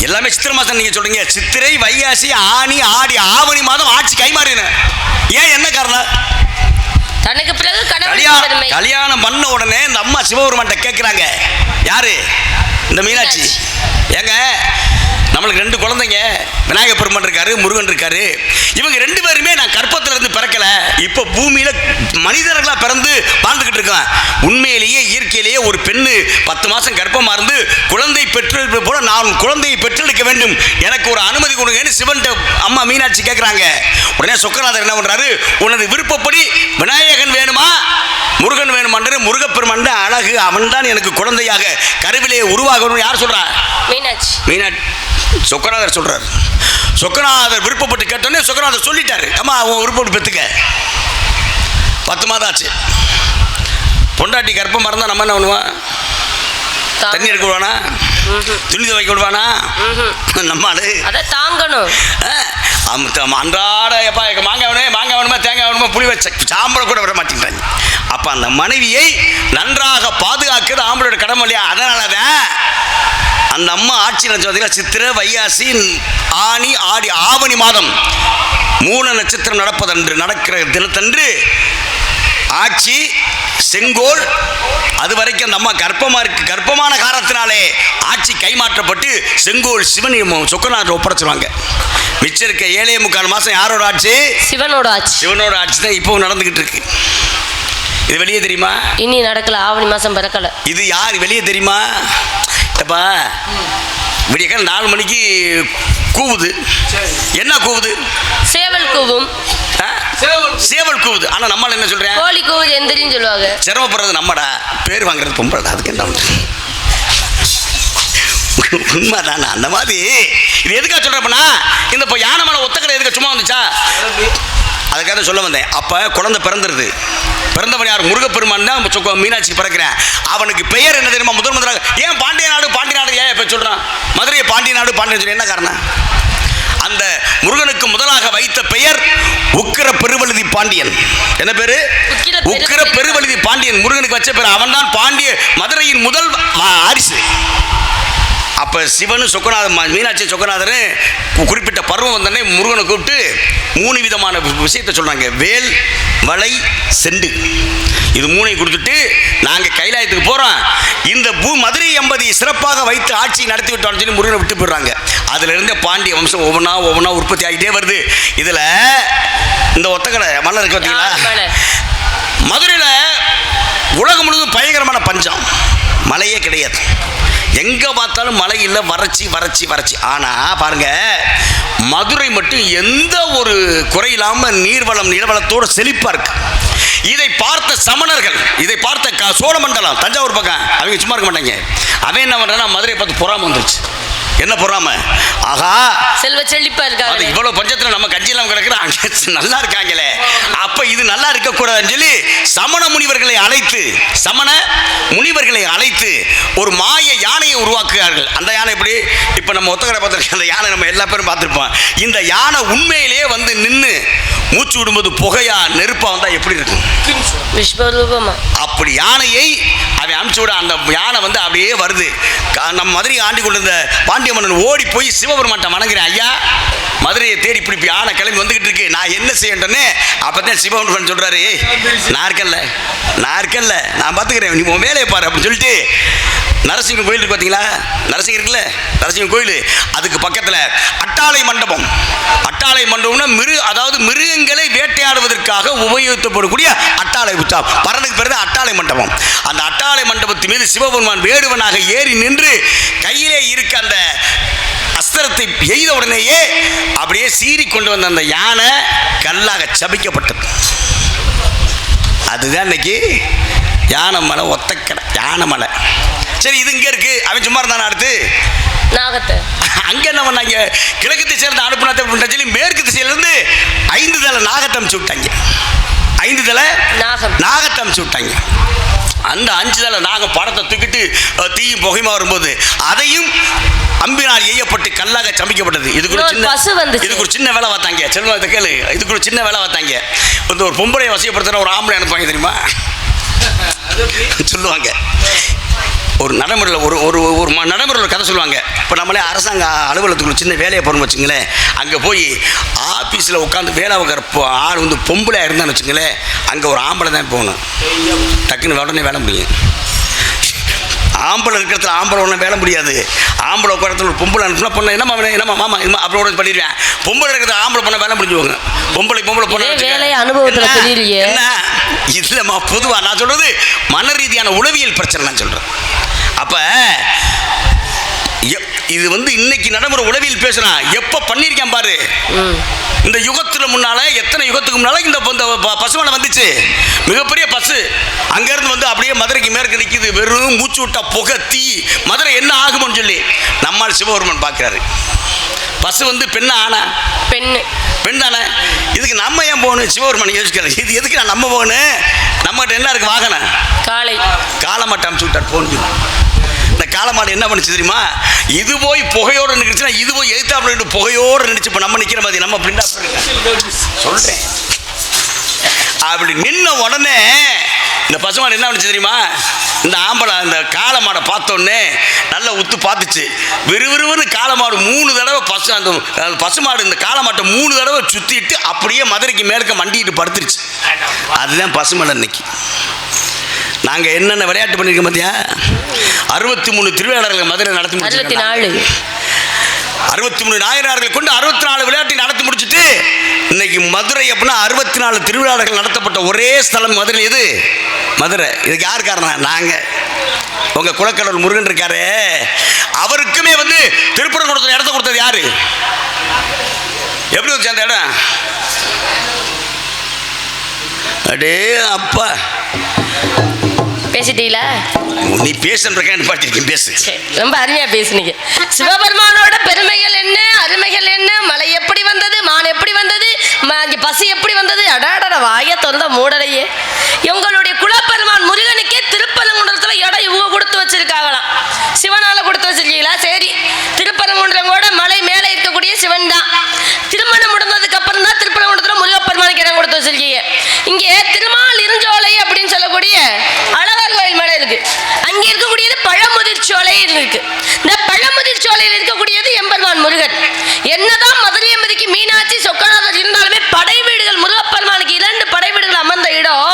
எல்லாமே சித்திரை மாதம். நீங்கள் சொல்றீங்க சித்திரை, வைகாசி, ஆனி, ஆடி, ஆவணி மாதம் ஆட்சி கை மாறின. ஏன், என்ன காரணம்? தனக்கு பிறகு கல்யாணம் பண்ண உடனே இந்த அம்மா சிவபெருமான்ட்ட கேட்குறாங்க. யாரு? இந்த மீனாட்சி. ஏங்க, நம்மளுக்கு 2 குழந்தைங்க, விநாயகர் பெருமான் இருக்காரு, முருகன் இருக்காரு. இவங்க 2 பேருமே நான் கற்பத்துல இருந்து பிறக்கல, இப்போ பூமியில மனிதர்களா பிறந்து வாழ்ந்துகிட்டு இருக்கேன். உண்மையிலேயே இயற்கையிலேயே ஒரு பெண்ணு 10 மாசம் கர்ப்பமா இருந்து குழந்தை பெற்றெடுப்பது போல நான் குழந்தையை பெற்றெடுக்க வேண்டும், எனக்கு ஒரு அனுமதி கொடுங்கன்னு சிவன் அம்மா மீனாட்சி கேட்குறாங்க. உடனே சொக்கநாதர் என்ன பண்றாரு? உனது விருப்பப்படி விநாயகன் வேணுமா முருகன் வேணுமான்ற முருகப்பெருமான் அழகு, அவன் தான் எனக்கு குழந்தையாக கருவிலே உருவாகணும். யார் சொல்றா? மீனாட்சி. சொக்கநாதர் சொல்றார். சொக்கநாதர் விருப்பப்பட்டு கேட்டோன்னே சொக்கநாதர் சொல்லிட்டாரு, அம்மா அவன் விருப்பப்பட்டு பெற்றுக்க. 10 மாதம் ஆச்சு. பொண்டாட்டி கர்ப்பமாக இருந்தால் நம்ம என்ன பண்ணுவான்? தண்ணி எடுக்க விடுவானா? துணி துவைக்க விடுவானா? நம்மாடு அதை தாங்கணும். அன்றாட எப்பா மாங்காய் வேணுமா தேங்காய் வேணுமா புளி வச்ச சாம்பலை கூட விட மாட்டேங்கிறாங்க. அப்போ அந்த மனைவியை நன்றாக பாதுகாக்கிறது ஆம்பளோட கடமை இல்லையா? அதனால தான் அந்த அம்மா ஆட்சி நினைச்சு பார்த்தீங்கன்னா சித்திரை, வைகாசி, ஆனி, ஆடி, ஆவணி மாதம் 3 நட்சத்திரம் நடக்கிற தினத்தன்று ஆட்சி செங்கோல். அது வரைக்கும் அந்த அம்மா கர்ப்பமான காரணத்தினாலே ஆட்சி கைமாற்றப்பட்டு செங்கோல் சிவன் சொக்கநாதர் ஒப்படைச்சிருவாங்க. மிச்சம் இருக்க 7.25 மாதம் யாரோட ஆட்சி? சிவனோட ஆட்சி தான் இப்போ நடந்துகிட்டு இருக்கு. இது வெளியே தெரியுமா? இனி நடக்கல. ஆவணி மாதம் பிறக்கல. இது யார் வெளியே தெரியுமா? எப்பா விடியக்கால 4 மணிக்கு கூவுது. என்ன கூவுது? சேவல் கூவும். ஆனா நம்மள என்ன சொல்றேன்? கோழி கூவுது எந்திரின்னு சொல்லுவாங்க. சிரமப்படுறது நம்மடா, பேர் வாங்குறது பொம்பளை. அதுக்கு என்ன உண்மைதானா? அந்த மாதிரி இது எதுக்காக சொல்றப்பனா, இந்த இப்போ யானை மேல ஒத்தக்கடை எதுக்கு சும்மா வந்துச்சா? அதுக்காக சொல்ல வந்தேன். அப்போ குழந்தை பிறந்துருது. பிறந்தவன் யார்? முருகப்பெருமான் தான் மீனாட்சி பிறக்கிறேன். அவனுக்கு பெயர் என்ன தெரியுமா? முதலாக ஏன் பாண்டிய நாடு ஏன் இப்போ சொல்கிறான்? மதுரையை பாண்டிய நாடு சொல்லி என்ன காரணம்? அந்த முருகனுக்கு முதலாக வைத்த பெயர் உக்கிர பெருவழுதி பாண்டியன். என்ன பேரு? உக்கிர பெருவழுதி பாண்டியன். முருகனுக்கு வச்ச பேர். அவன் தான் பாண்டிய மதுரையின் முதல் வாரிசு. அப்போ சிவனு மீனாட்சி சொக்கநாதர் குறிப்பிட்ட பருவம் வந்தோடனே முருகனை கூப்பிட்டு 3 விதமான விஷயத்தை சொல்கிறாங்க. வேல், வளை, செண்டு. இது 3ஐயும் கொடுத்துட்டு நாங்கள் கைலாயத்துக்கு போகிறோம், இந்த மதுரை எம்பதி சிறப்பாக வைத்து ஆட்சி நடத்தி விட்டோம்னு சொல்லி முருகனை விட்டு போயிடுறாங்க. அதிலிருந்து பாண்டிய வம்சம் ஒவ்வொன்றா உற்பத்தி ஆகிட்டே வருது. இதில் இந்த ஒத்தக்கடை மலை இருக்கு பார்த்தீங்களா? மதுரையில் உலகம் முழுவதும் பயங்கரமான பஞ்சம், மழையே கிடையாது. எங்கே பார்த்தாலும் மழை இல்லை, வறட்சி. ஆனால் பாருங்க, மதுரை மட்டும் எந்த ஒரு குறையில்லாமல் நீர்வளம் நிலவளத்தோடு செழிப்பாக இருக்கு. இதை பார்த்த சமணர்கள், இதை பார்த்த சோழமண்டலம், தஞ்சாவூர் பக்கம், அவங்க சும்மா இருக்க மாட்டாங்க. அவன் என்ன பண்ணுறான்னா மதுரையை பார்த்து பொறாம வந்துருச்சு. என்ன பொறாம? ஆகா, செல்வ செழிப்பா இருக்காங்க, இவ்வளவு பஞ்சத்தில் நம்ம கஞ்சி எல்லாம் கிடக்குற, அங்கே நல்லா இருக்காங்களே, அப்ப இது நல்லா இருக்கக்கூடாதுன்னு சொல்லி சமண முனிவர்களை அழைத்து ஒரு மாய யானையை உருவாக்குகிறார்கள். அந்த யானை எப்படி? இப்ப நம்ம ஒத்தக்கடை பார்த்துருக்கோம், அந்த யானை நம்ம எல்லா பேரும் பார்த்துருப்போம். இந்த யானை உண்மையிலேயே வந்து நின்று மூச்சு விடும்போது புகையா நெருப்பா வந்தா எப்படி இருக்கும்? அப்படி யானையை அவன் அனுப்பிச்சு விட, அந்த யானை வந்து அப்படியே வருது. நம்ம மதுரை ஆண்டி கொண்டிருந்த பாண்டிய மன்னன் ஓடி போய் சிவபெருமான்ட்ட வணங்குறேன், ஐயா மதுரையை தேடி இப்படி யானை கிளம்பி வந்துகிட்டு இருக்கு, நான் என்ன செய்யணும்னு. அப்பதான் சிவபெருமான் சொல்றாரு, நான் இருக்கல நான் பார்த்துக்கிறேன், நீ உன் வேலையை பாரு அப்படின்னு சொல்லிட்டு நரசிம்மன் கோயில் இருக்கு பார்த்தீங்களா? நரசிம்மன் இருக்குல்ல, நரசிம்மன் கோயில், அதுக்கு பக்கத்தில் அட்டாளை மண்டபம்னா அதாவது மிருகங்களை வேட்டையாடுவதற்காக உபயோகிக்கப்படக்கூடிய அட்டாளை பரனுக்கு பிறகு அட்டாளை மண்டபம். அந்த அட்டாளை மண்டபத்தின் மீது சிவபெருமான் வேடுவனாக ஏறி நின்று கையிலே இருக்க அந்த அஸ்திரத்தை எய்த உடனேயே அப்படியே சீறி கொண்டு வந்த அந்த யானை கல்லாக சபிக்கப்பட்டது. அதுதான் இன்னைக்கு யானை மலை, ஒத்தக்கடை யானை மலை. சரி, இது இங்கே இருக்கு. அவன் சும்மா இருந்தான அடுத்து நாகத்தை அங்கே என்ன பண்ணாங்க? கிழக்கு திசையிலிருந்து அனுப்புனா சொல்லி மேற்கு திசையிலிருந்து 5 தலை நாகத்தை அமுச்சு விட்டாங்க. 5 தலை நாகத்தை அமுச்சு விட்டாங்க. அந்த 5 தலை நாகம் படத்தை தூக்கிட்டு தீயும் புகையுமா வரும்போது அதையும் அம்பினால் எய்யப்பட்டு கல்லாக சமைக்கப்பட்டது. இதுக்கு ஒரு சின்ன வேலை பார்த்தாங்க. செல்வம் இதை கேளு. இதுக்கு ஒரு சின்ன வேலை பார்த்தாங்க. வந்து ஒரு பொம்பளையை வசியப்படுத்தின ஒரு ஆம்பளை அனுப்புவாங்க தெரியுமா? சொல்லுவாங்க. ஒரு நடைமுறையில் ஒரு நடைமுறையில் கதை சொல்லுவாங்க. இப்போ நம்மளே அரசாங்க அலுவலகத்துக்குள்ள சின்ன வேலையை போகணும்னு வச்சுங்களேன். அங்கே போய் ஆஃபீஸில் உட்காந்து வேலை வைக்கிற ஆள் வந்து பொம்பளையாக இருந்தான்னு வச்சுங்களேன், அங்கே ஒரு ஆம்பளை தான் போகணும். டக்குன்னு உடனே வேலை முடியும். ஆம்பளை இருக்கிற இடத்துல ஆம்பளை ஒன்றும் வேலை முடியாது. ஆம்பளை உட்காரத்துல ஒரு பொம்பளை அனுப்புனா பொண்ணு என்னம்மா மாமா அப்படி பண்ணிடுவேன். பொம்பளை இருக்கிற ஆம்பளை பண்ண வேலை முடிஞ்சுவாங்க. பொம்பளை பொண்ணு அனுபவத்தில் தெரியலையே என்ன இல்லைம்மா. பொதுவாக நான் சொல்றது மன ரீதியான உளவியல் பிரச்சனை நான் சொல்றேன். அப்ப இது வந்து இன்னைக்கு நடைமுறை உளவியல் பேசுறான். எப்ப பண்ணிருக்கேன் பாரு. இந்த யுகத்துல முன்னால, எத்தனை யுகத்துக்கு முன்னால இந்த பசுமலை வந்துச்சு. மிகப்பெரிய பசு அங்கிருந்து வந்து அப்படியே மதுரைக்கு மேற்கு நிற்கிது. வெறும் மூச்சு விட்டா புகை, தீ. மதுரை என்ன ஆகும்னு சொல்லி நம்மால் சிவபெருமன் பார்க்கிறாரு. பசு வந்து பெண்ணா ஆனா? பெண் தானே. இதுக்கு நம்ம ஏன் போகணும்? சிவபெருமன் யோசிக்கிறேன். இது எதுக்கு நான் நம்ம போகணும்? நம்மகிட்ட என்ன இருக்கு? வாகனம் காலை மட்டும் அமுச்சு விட்டார் போன்னு. இந்த காளமாடு என்ன பண்ணுச்சு தெரியுமா? இது போய் புகையோடு நினைச்சுன்னா இது போய் எழுத்தாப்புல புகையோடு நினைச்சு இப்போ நம்ம நிற்கிற மாதிரி நம்ம பிரிண்டா சொல்றேன். அப்படி நின்ன உடனே இந்த பசுமாடு என்ன பண்ணுச்சு தெரியுமா? இந்த ஆம்பளை அந்த காளமாடை பார்த்தோன்னே நல்லா உத்து பார்த்துச்சு. விறுவிறுன்னு காளமாடு 3 தடவை அந்த பசுமாடு இந்த காளமாட்டை 3 தடவை சுற்றிட்டு அப்படியே மதுரைக்கு மேற்க மண்டிட்டு படுத்துருச்சு. அதுதான் பசுமலை. இன்னைக்கு நாங்கள் என்னென்ன விளையாட்டு பண்ணியிருக்கோம் பார்த்தியா? 63 திருவிழாக்களை மதுரை நடத்தி முடிச்சு, 63 நாயனார்களை கொண்டு 64 விளையாட்டை நடத்தி முடிச்சுட்டு இன்னைக்கு மதுரை அப்படின்னா 64 திருவிழாக்கள் நடத்தப்பட்ட ஒரே ஸ்தலம் மதுரை. எது? மதுரை. இதுக்கு யார் காரணம்? நாங்கள். உங்கள் குலக்கடவுள் முருகன் இருக்காரு, அவருக்குமே வந்து திருப்பரங்குன்றத்தில் இடத்த கொடுத்தது யாரு? எப்படி வச்சு அந்த இடம்? அடே அப்பா, பேசிட்டீங்களா? நீ பேசுறேன் பாட்டிருக்கேன். பேசு. ரொம்ப அருமையா பேசுனீங்க. சிவபெருமானோட பெருமைகள் என்ன, அருமைகள் என்ன, மலை எப்படி வந்தது, மான் எப்படி வந்தது, பசி எப்படி வந்தது, அடாடா வாய தொந்த மூடலையே. உங்களுடைய குலப்பெருமான் முருகனுக்கே திருப்பரங்குன்றத்துல இடம் இவங்க கொடுத்து வச்சிருக்காங்களாம். சிவனால கொடுத்து வச்சிருக்கீங்களா? சரி, திருப்பரங்குன்றம் கூட மலை மேலே இருக்கக்கூடிய சிவன் தான். திருமணம் முடிந்ததுக்கு அப்புறம் தான் திருப்பரங்குன்றத்துல முருகப்பெருமானுக்கு இடம் கொடுத்து வச்சிருக்கீங்க. இங்கே திருமால் இருஞ்சோலை அப்படின்னு சொல்லக்கூடிய அழகர் கோயில் மலை இருக்கு. அங்கே இருக்கக்கூடியது பழமுதிர் சோலை இருக்கு. இந்த பழமுதிர் சோலையில் இருக்கக்கூடியது எம்பெருமான் முருகன். என்னதான் மதுரையம்பதிக்கு மீனாட்சி சொக்கநாதர் இருந்தாலுமே படை வீடுகள் முருகப்பெருமானுக்கு 2 படை வீடுகள் அமர்ந்த இடம்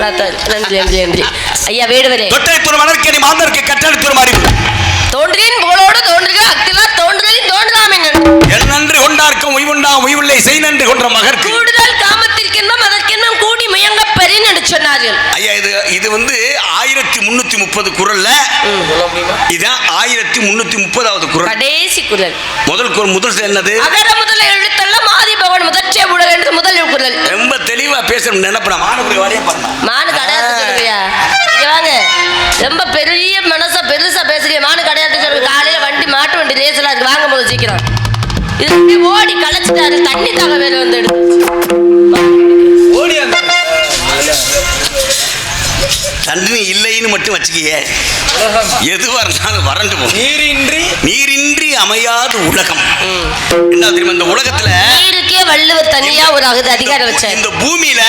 நன்றி நன்றி நன்றி ஐயா வேடுவரே. தொட்டை மலர்க்கடி மாந்தருக்கு கட்டளித்துவரும் அறிவு தோன்றின் புகழோடு தோன்றுக அக்கிலா தோன்றுதலின் தோன்றாமை என் நன்றி கொண்டார்க்கும் உய்வுண்டா உய்வில்லை செய் நன்றி கொன்ற மகற்கு கூடுதல் காமத்திற்கென்னும் அதற்கென்னும் கூடி முயங்க பெரின் என்று சொன்னார்கள். ஐயா இது வந்து 1330 குறள்ல இதான் 1330வது குறள். கடைசி குறள். முதல் என்னது? அகர முதல எழுத்தெல்லாம் ஆதி பகவான் முதற்றே உடல் என்று முதல் குறள். ரொம்ப தெளிவா பேசணும் நினைப்பா மானுக்கு வரைய பண்ணா மானு கடையாட்டு சொல்லுங்கயா. இங்க வாங்க. ரொம்ப பெரிய மனசா பெருசா பேசுறீங்க. மானு கடையாட்டு சொல்லுங்க. காலையில வண்டி மாட்டு வண்டி ரேஸ்லாம் இருக்கு. வாங்க போது சீக்கிரம். இது ஓடி களைச்சிட்டாரு. தண்ணி தாக வேலை வந்து ஓடி அந்த தண்ணி இல்லைன்னு மட்டும் வச்சுக்கியே எதுவா இருந்தாலும் வறண்டு போகும். நீரின்றி அமையாது உலகம். என்ன தெரியுமா இந்த உலகத்துல நீருக்கே வள்ளுவர் தனியா ஒரு அதிகாரம் வச்சார். இந்த பூமியில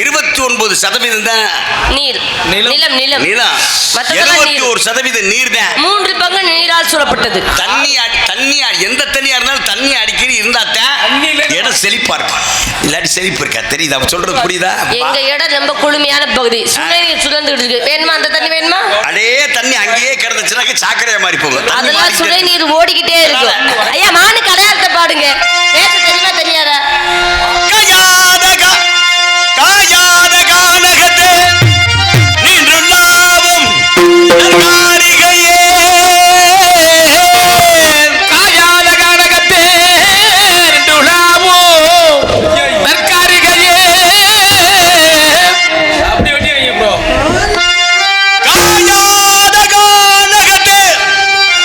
29% தான் நீர். நிலம் நிலம் நிலம். 71% நீர் தான். 3 பங்கு நீரால் சூழப்பட்டது. தண்ணி எந்த தண்ணியா இருந்தாலும் தண்ணி அடிக்கடி இருந்தாத்தான் இடம் செழிப்பா இருக்கும். இல்லாட்டி செழிப்பு இருக்கா? தெரியுதா சொல்றது? புரியுதா? எங்க இடம் ரொம்ப குளுமையான பகுதி. சுனைநீர் சுழந்துட்டு இருக்கு. வேணுமா அந்த தண்ணி வேணுமா? அதே தண்ணி அங்கேயே கிடந்துச்சுனாக்க சாக்கடையா மாறி போகும். அதெல்லாம் சுனைநீர் ஓடிக்கிட்டே இருக்கும். ஐயா மானு கடையாளத்தை பாடுங்க. பேச தெரியுமா தெரியாதா? காயாத கானகத்தே நின்றுள்ளாவும் நற்காரிகையே. காயாத கானகத்தே நின்றுள்ளாவும் நற்காரிகையே. அப்படி வெட்டி வைங்க ப்ரோ. காயாத கானகத்தே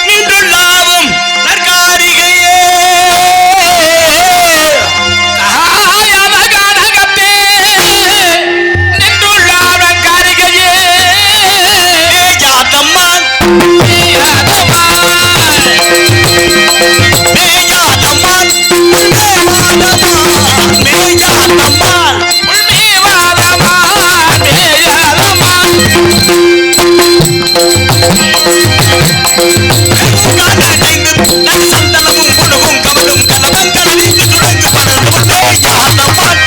நின்றுள்ளாவும் நற்காரிகையே. காயாத கானகத்தே நின்றுள்ளாவும் நற்காரிகையே. மேயாதம்மான் மேயாதம்மான் மேயாதம்மான் சந்தனமும் குழுவும் கவலும் கலவம் கலவிக்கு துளங்கு படர்ந்து மேயாதம்மான்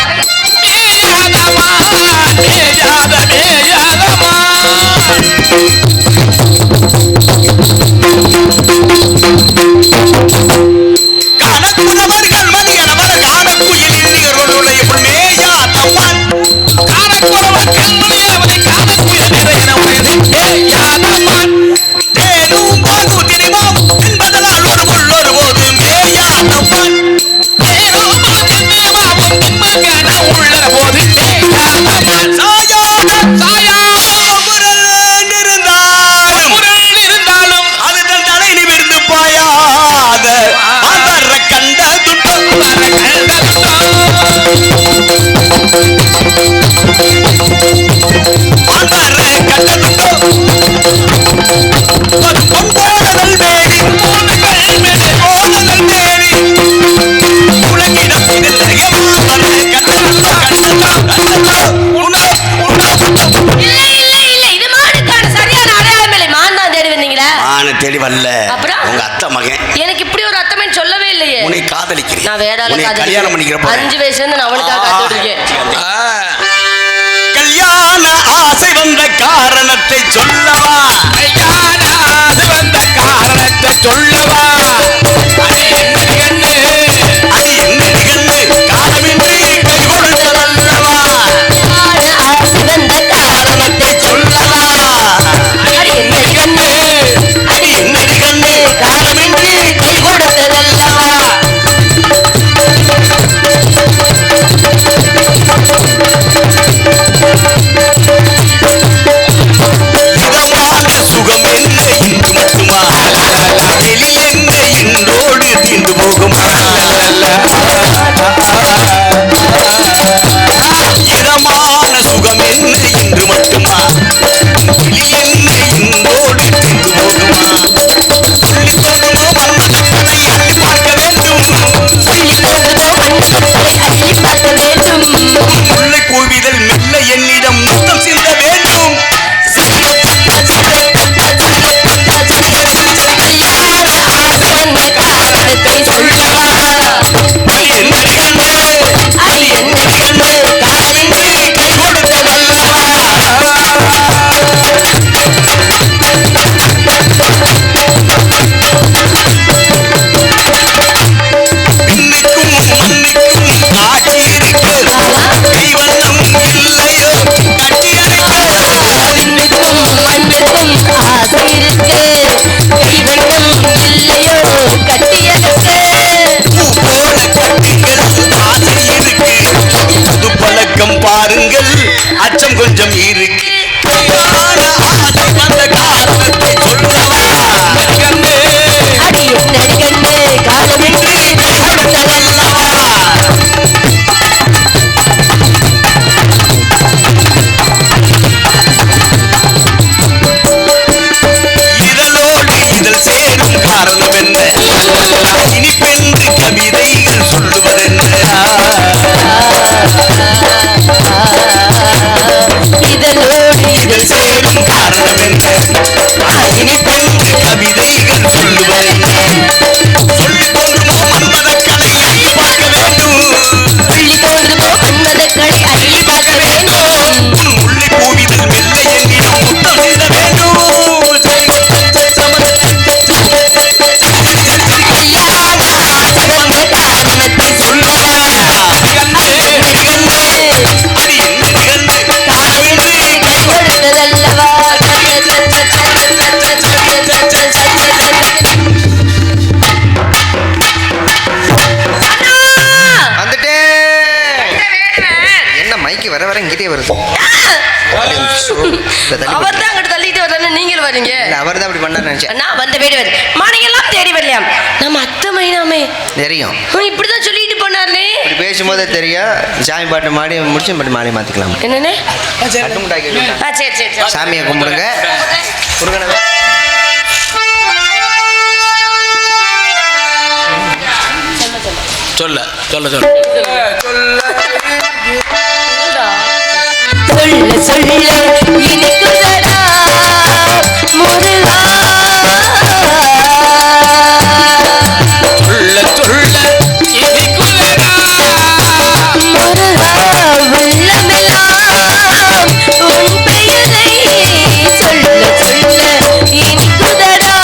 காணக்குறவர்கள் மதியனவர் காணக்குயில் நீருடைய மேயாதம்மான் தேனும் பாகு திரிவோம் என்பதனால் ஒரு உள்ளொரு போது மேயாதம்மான் இருந்தாலும் அது தன் தலை நிமிர்ந்து பாயாத ஆதர கண்ட துட்டம் ஆதர கண்ட துட்டம் பொங்கோடல் மேடி ஓடல் மேடி உலகிடம் இதில் எவ்வாறு இது மானுக்கான சரியான அடையாளம் இல்லை. மான் தான் தேடி வந்தீங்களா? தேடி வரல. அப்புறம்? உங்க அத்தை மகன் எனக்கு இப்படி ஒரு அத்தமே சொல்லவே இல்லையே. உன்னை காதலிக்கிறேன். நான் வேற ஆளை உன்னை கல்யாணம் காதலிக்கிறேன். பண்ணிக்கிறப்ப 5 வயசுல இருந்து நான் அவனுக்காக காத்துட்டு இருக்கேன். கல்யாண ஆசை வந்த காரணத்தை சொல்லவா? அது என்னடி கண்ணு காலமின்றி கை கொடுத்ததல்லவா? ஆசை வந்த காரணத்தை சொல்லவா? அடி என்னடி கண்ணு அது என்னடி கண்ணு காலமின்றி கை கொடுத்ததல்லவா? இதமான சுகம் என்ன இன்று மட்டுமா? வெளி என்ன இன்றோடு தீண்டு போகுமா? இதமான சுகம் என்ன இன்று மட்டுமா? வெளி என்ன இன்றோடு தீண்டு போகுமா? துள்ளி போகுமோ மன்மதனை அள்ளி பார்க்க வேண்டும். முல்லை கூவிதல் மெல்ல என்னிடம் முத்தம் சிந்த வேண்டும். அது என்னடி கண்ணு? அது என்னடி கண்ணு? காலமின்றி கை கொடுத்ததல்ல பாருங்கள் அச்சம் கொஞ்சம் இருக்கு வந்த காரணத்தை சொல்லவா அடியும் நெடுகண்ணு காலமின்றி இதழோடு இதழ் சேரும் காரணம் என்ன இனிப்பென்று கவிதைகள் சொல்லுவதென்ன இதழோடு இதழ் சேரும் காரணம் என்ன இனிப்பென்று கவிதைகள் சொல்லுவதென்ன சொல்லி தோன்றுமோ மன்மதக்கலை அள்ளி பார்க்க வேண்டும் புள்ளி தோன்றுமோ மன்மதக்களை அள்ளி பார்க்க வேண்டும் உள்ளே பூவிதழ் மெல்ல என்னிடம் முத்தம் செய்த வேண்டும் காரணத்தை சொல்லவா அது என்ன நிகழ்ந்து காலமின்றி கை கொடுத்ததல்லவா வந்துட்டே என்ன மைக்கு வர வர இங்கிட்டே வருது அவர் தான் அங்கிட்டு தள்ளிட்டு வரல நீங்களும் வரீங்க அவர் தான் அப்படி பண்ணார் நினைச்சேன். நான் வந்த வேடுவர் மானையெல்லாம் தேடி வரலையாம் நம்ம அத்தை மைனாமே தெரியும் இப்படிதான் சொல்லிட்டு போனார்லே இப்படி பேசும்போதே தெரியும். சாமி பாட்டு மாடி முடிச்சு பாட்டு மாடி மாத்திக்கலாம். என்னன்னு கட்டு முட்டாய் கேட்கலாம். சரி சரி சரி சாமியை கும்பிடுங்க. முருகனை சொல்ல சொல்ல சொல்ல சொல்ல சொல்ல இனிக்குதடா முருகா சொல்ல சொல்ல இனிக்குதடா முருகா உள்ளமெல்லாம் உன் பெயரை சொல்ல சொல்ல இனிக்குதடா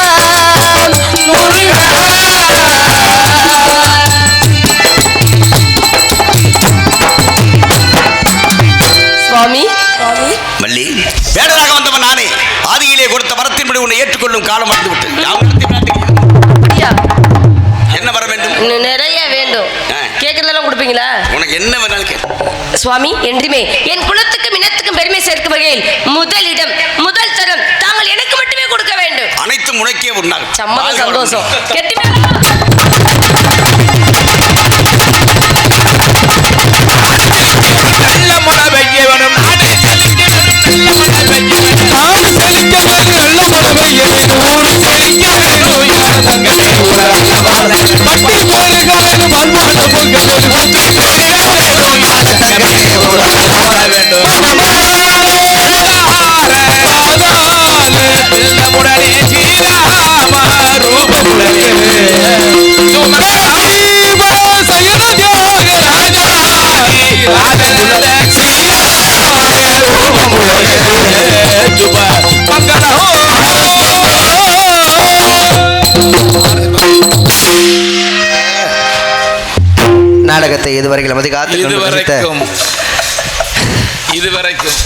முருகா சுவாமி மல்லி வேடராக வந்தவன் நானே ஆதியிலே கொடுத்த வரத்தின்படி உன்னை ஏற்றுக்கொள்ளும் காலம் வந்து விட்டு அப்படியா? என்ன வர வேண்டும் இன்னும் நிறைய வேண்டும் கேட்கறதெல்லாம் கொடுப்பீங்களா உனக்கு என்ன வேணாலும் கேட்க சுவாமி என்றுமே என் குலத்துக்கும் இனத்துக்கும் பெருமை சேர்க்கும் வகையில் முதலிடம் முதல் தரம் தாங்கள் எனக்கு மட்டுமே கொடுக்க வேண்டும் அனைத்தும் உனக்கே உண்டாகும் சம்மதம் சந்தோஷம் கெட்டி நல்ல மழை பெய்ய வேணும் நாடு செழிக்க வேணும் நாடு செழிக்க வேணும் நல்ல மழை பெய்ய வேணும் ஊரு செழிக்க வேணும் யார தங்கை பட்டி போருக வேணும் பல்பாட்டு பொங்க வேணும் ஊத்து செழிக்க வேணும் யார தங்கை வாழ வேண்டும் முடனே ஸ்ரீராம ரூபமுடனே நாடகத்தை இதுவரைக்கும் நமது இதுவரைக்கும் இதுவரைக்கும்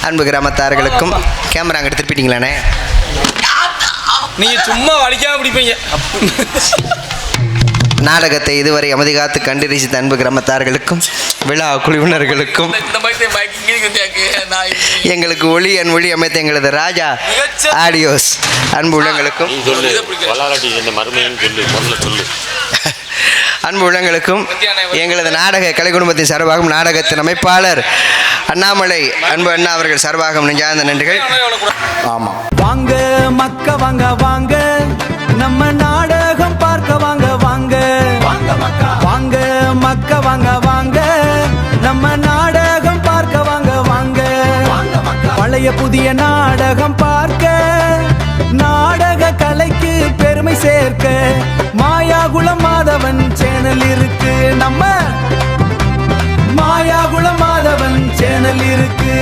அன்பு கிராமத்தார்களுக்கும் கேமரா அங்கிட்டு திருப்பிட்டீங்களானே நீங்க சும்மா வலிக்காம பிடிப்பீங்க நாடகத்தை இதுவரை அமைதிகாத்து கண்டு ரசித்த அன்பு கிராமத்தார்களுக்கும் விழா குழுவினர்களுக்கும் எங்களுக்கு ஒளி என் ஒளி அமைத்த எங்களது ராஜா ஆடியோஸ் அன்பு உள்ளங்களுக்கும் அன்பு உள்ளங்களுக்கும் எங்களது நாடக கலை குடும்பத்தின் சார்பாகவும் நாடகத்தின் அமைப்பாளர் அண்ணாமலை அன்பு அண்ணா அவர்கள் சார்பாகவும் நெஞ்சார்ந்த நன்றிகள். ஆமாம் வாங்க மக்க வாங்க வாங்க நம்ம நாடகம் பார்க்க வாங்க வாங்க வாங்க மக்க வாங்க வாங்க நம்ம நாடகம் பார்க்க வாங்க வாங்க பழைய புதிய நாடகம் பார்க்க நாடக கலைக்கு பெருமை சேர்க்க மாயாகுளம் மாதவன் சேனல் இருக்கு நம்ம மாயாகுளம் மாதவன் சேனல் இருக்கு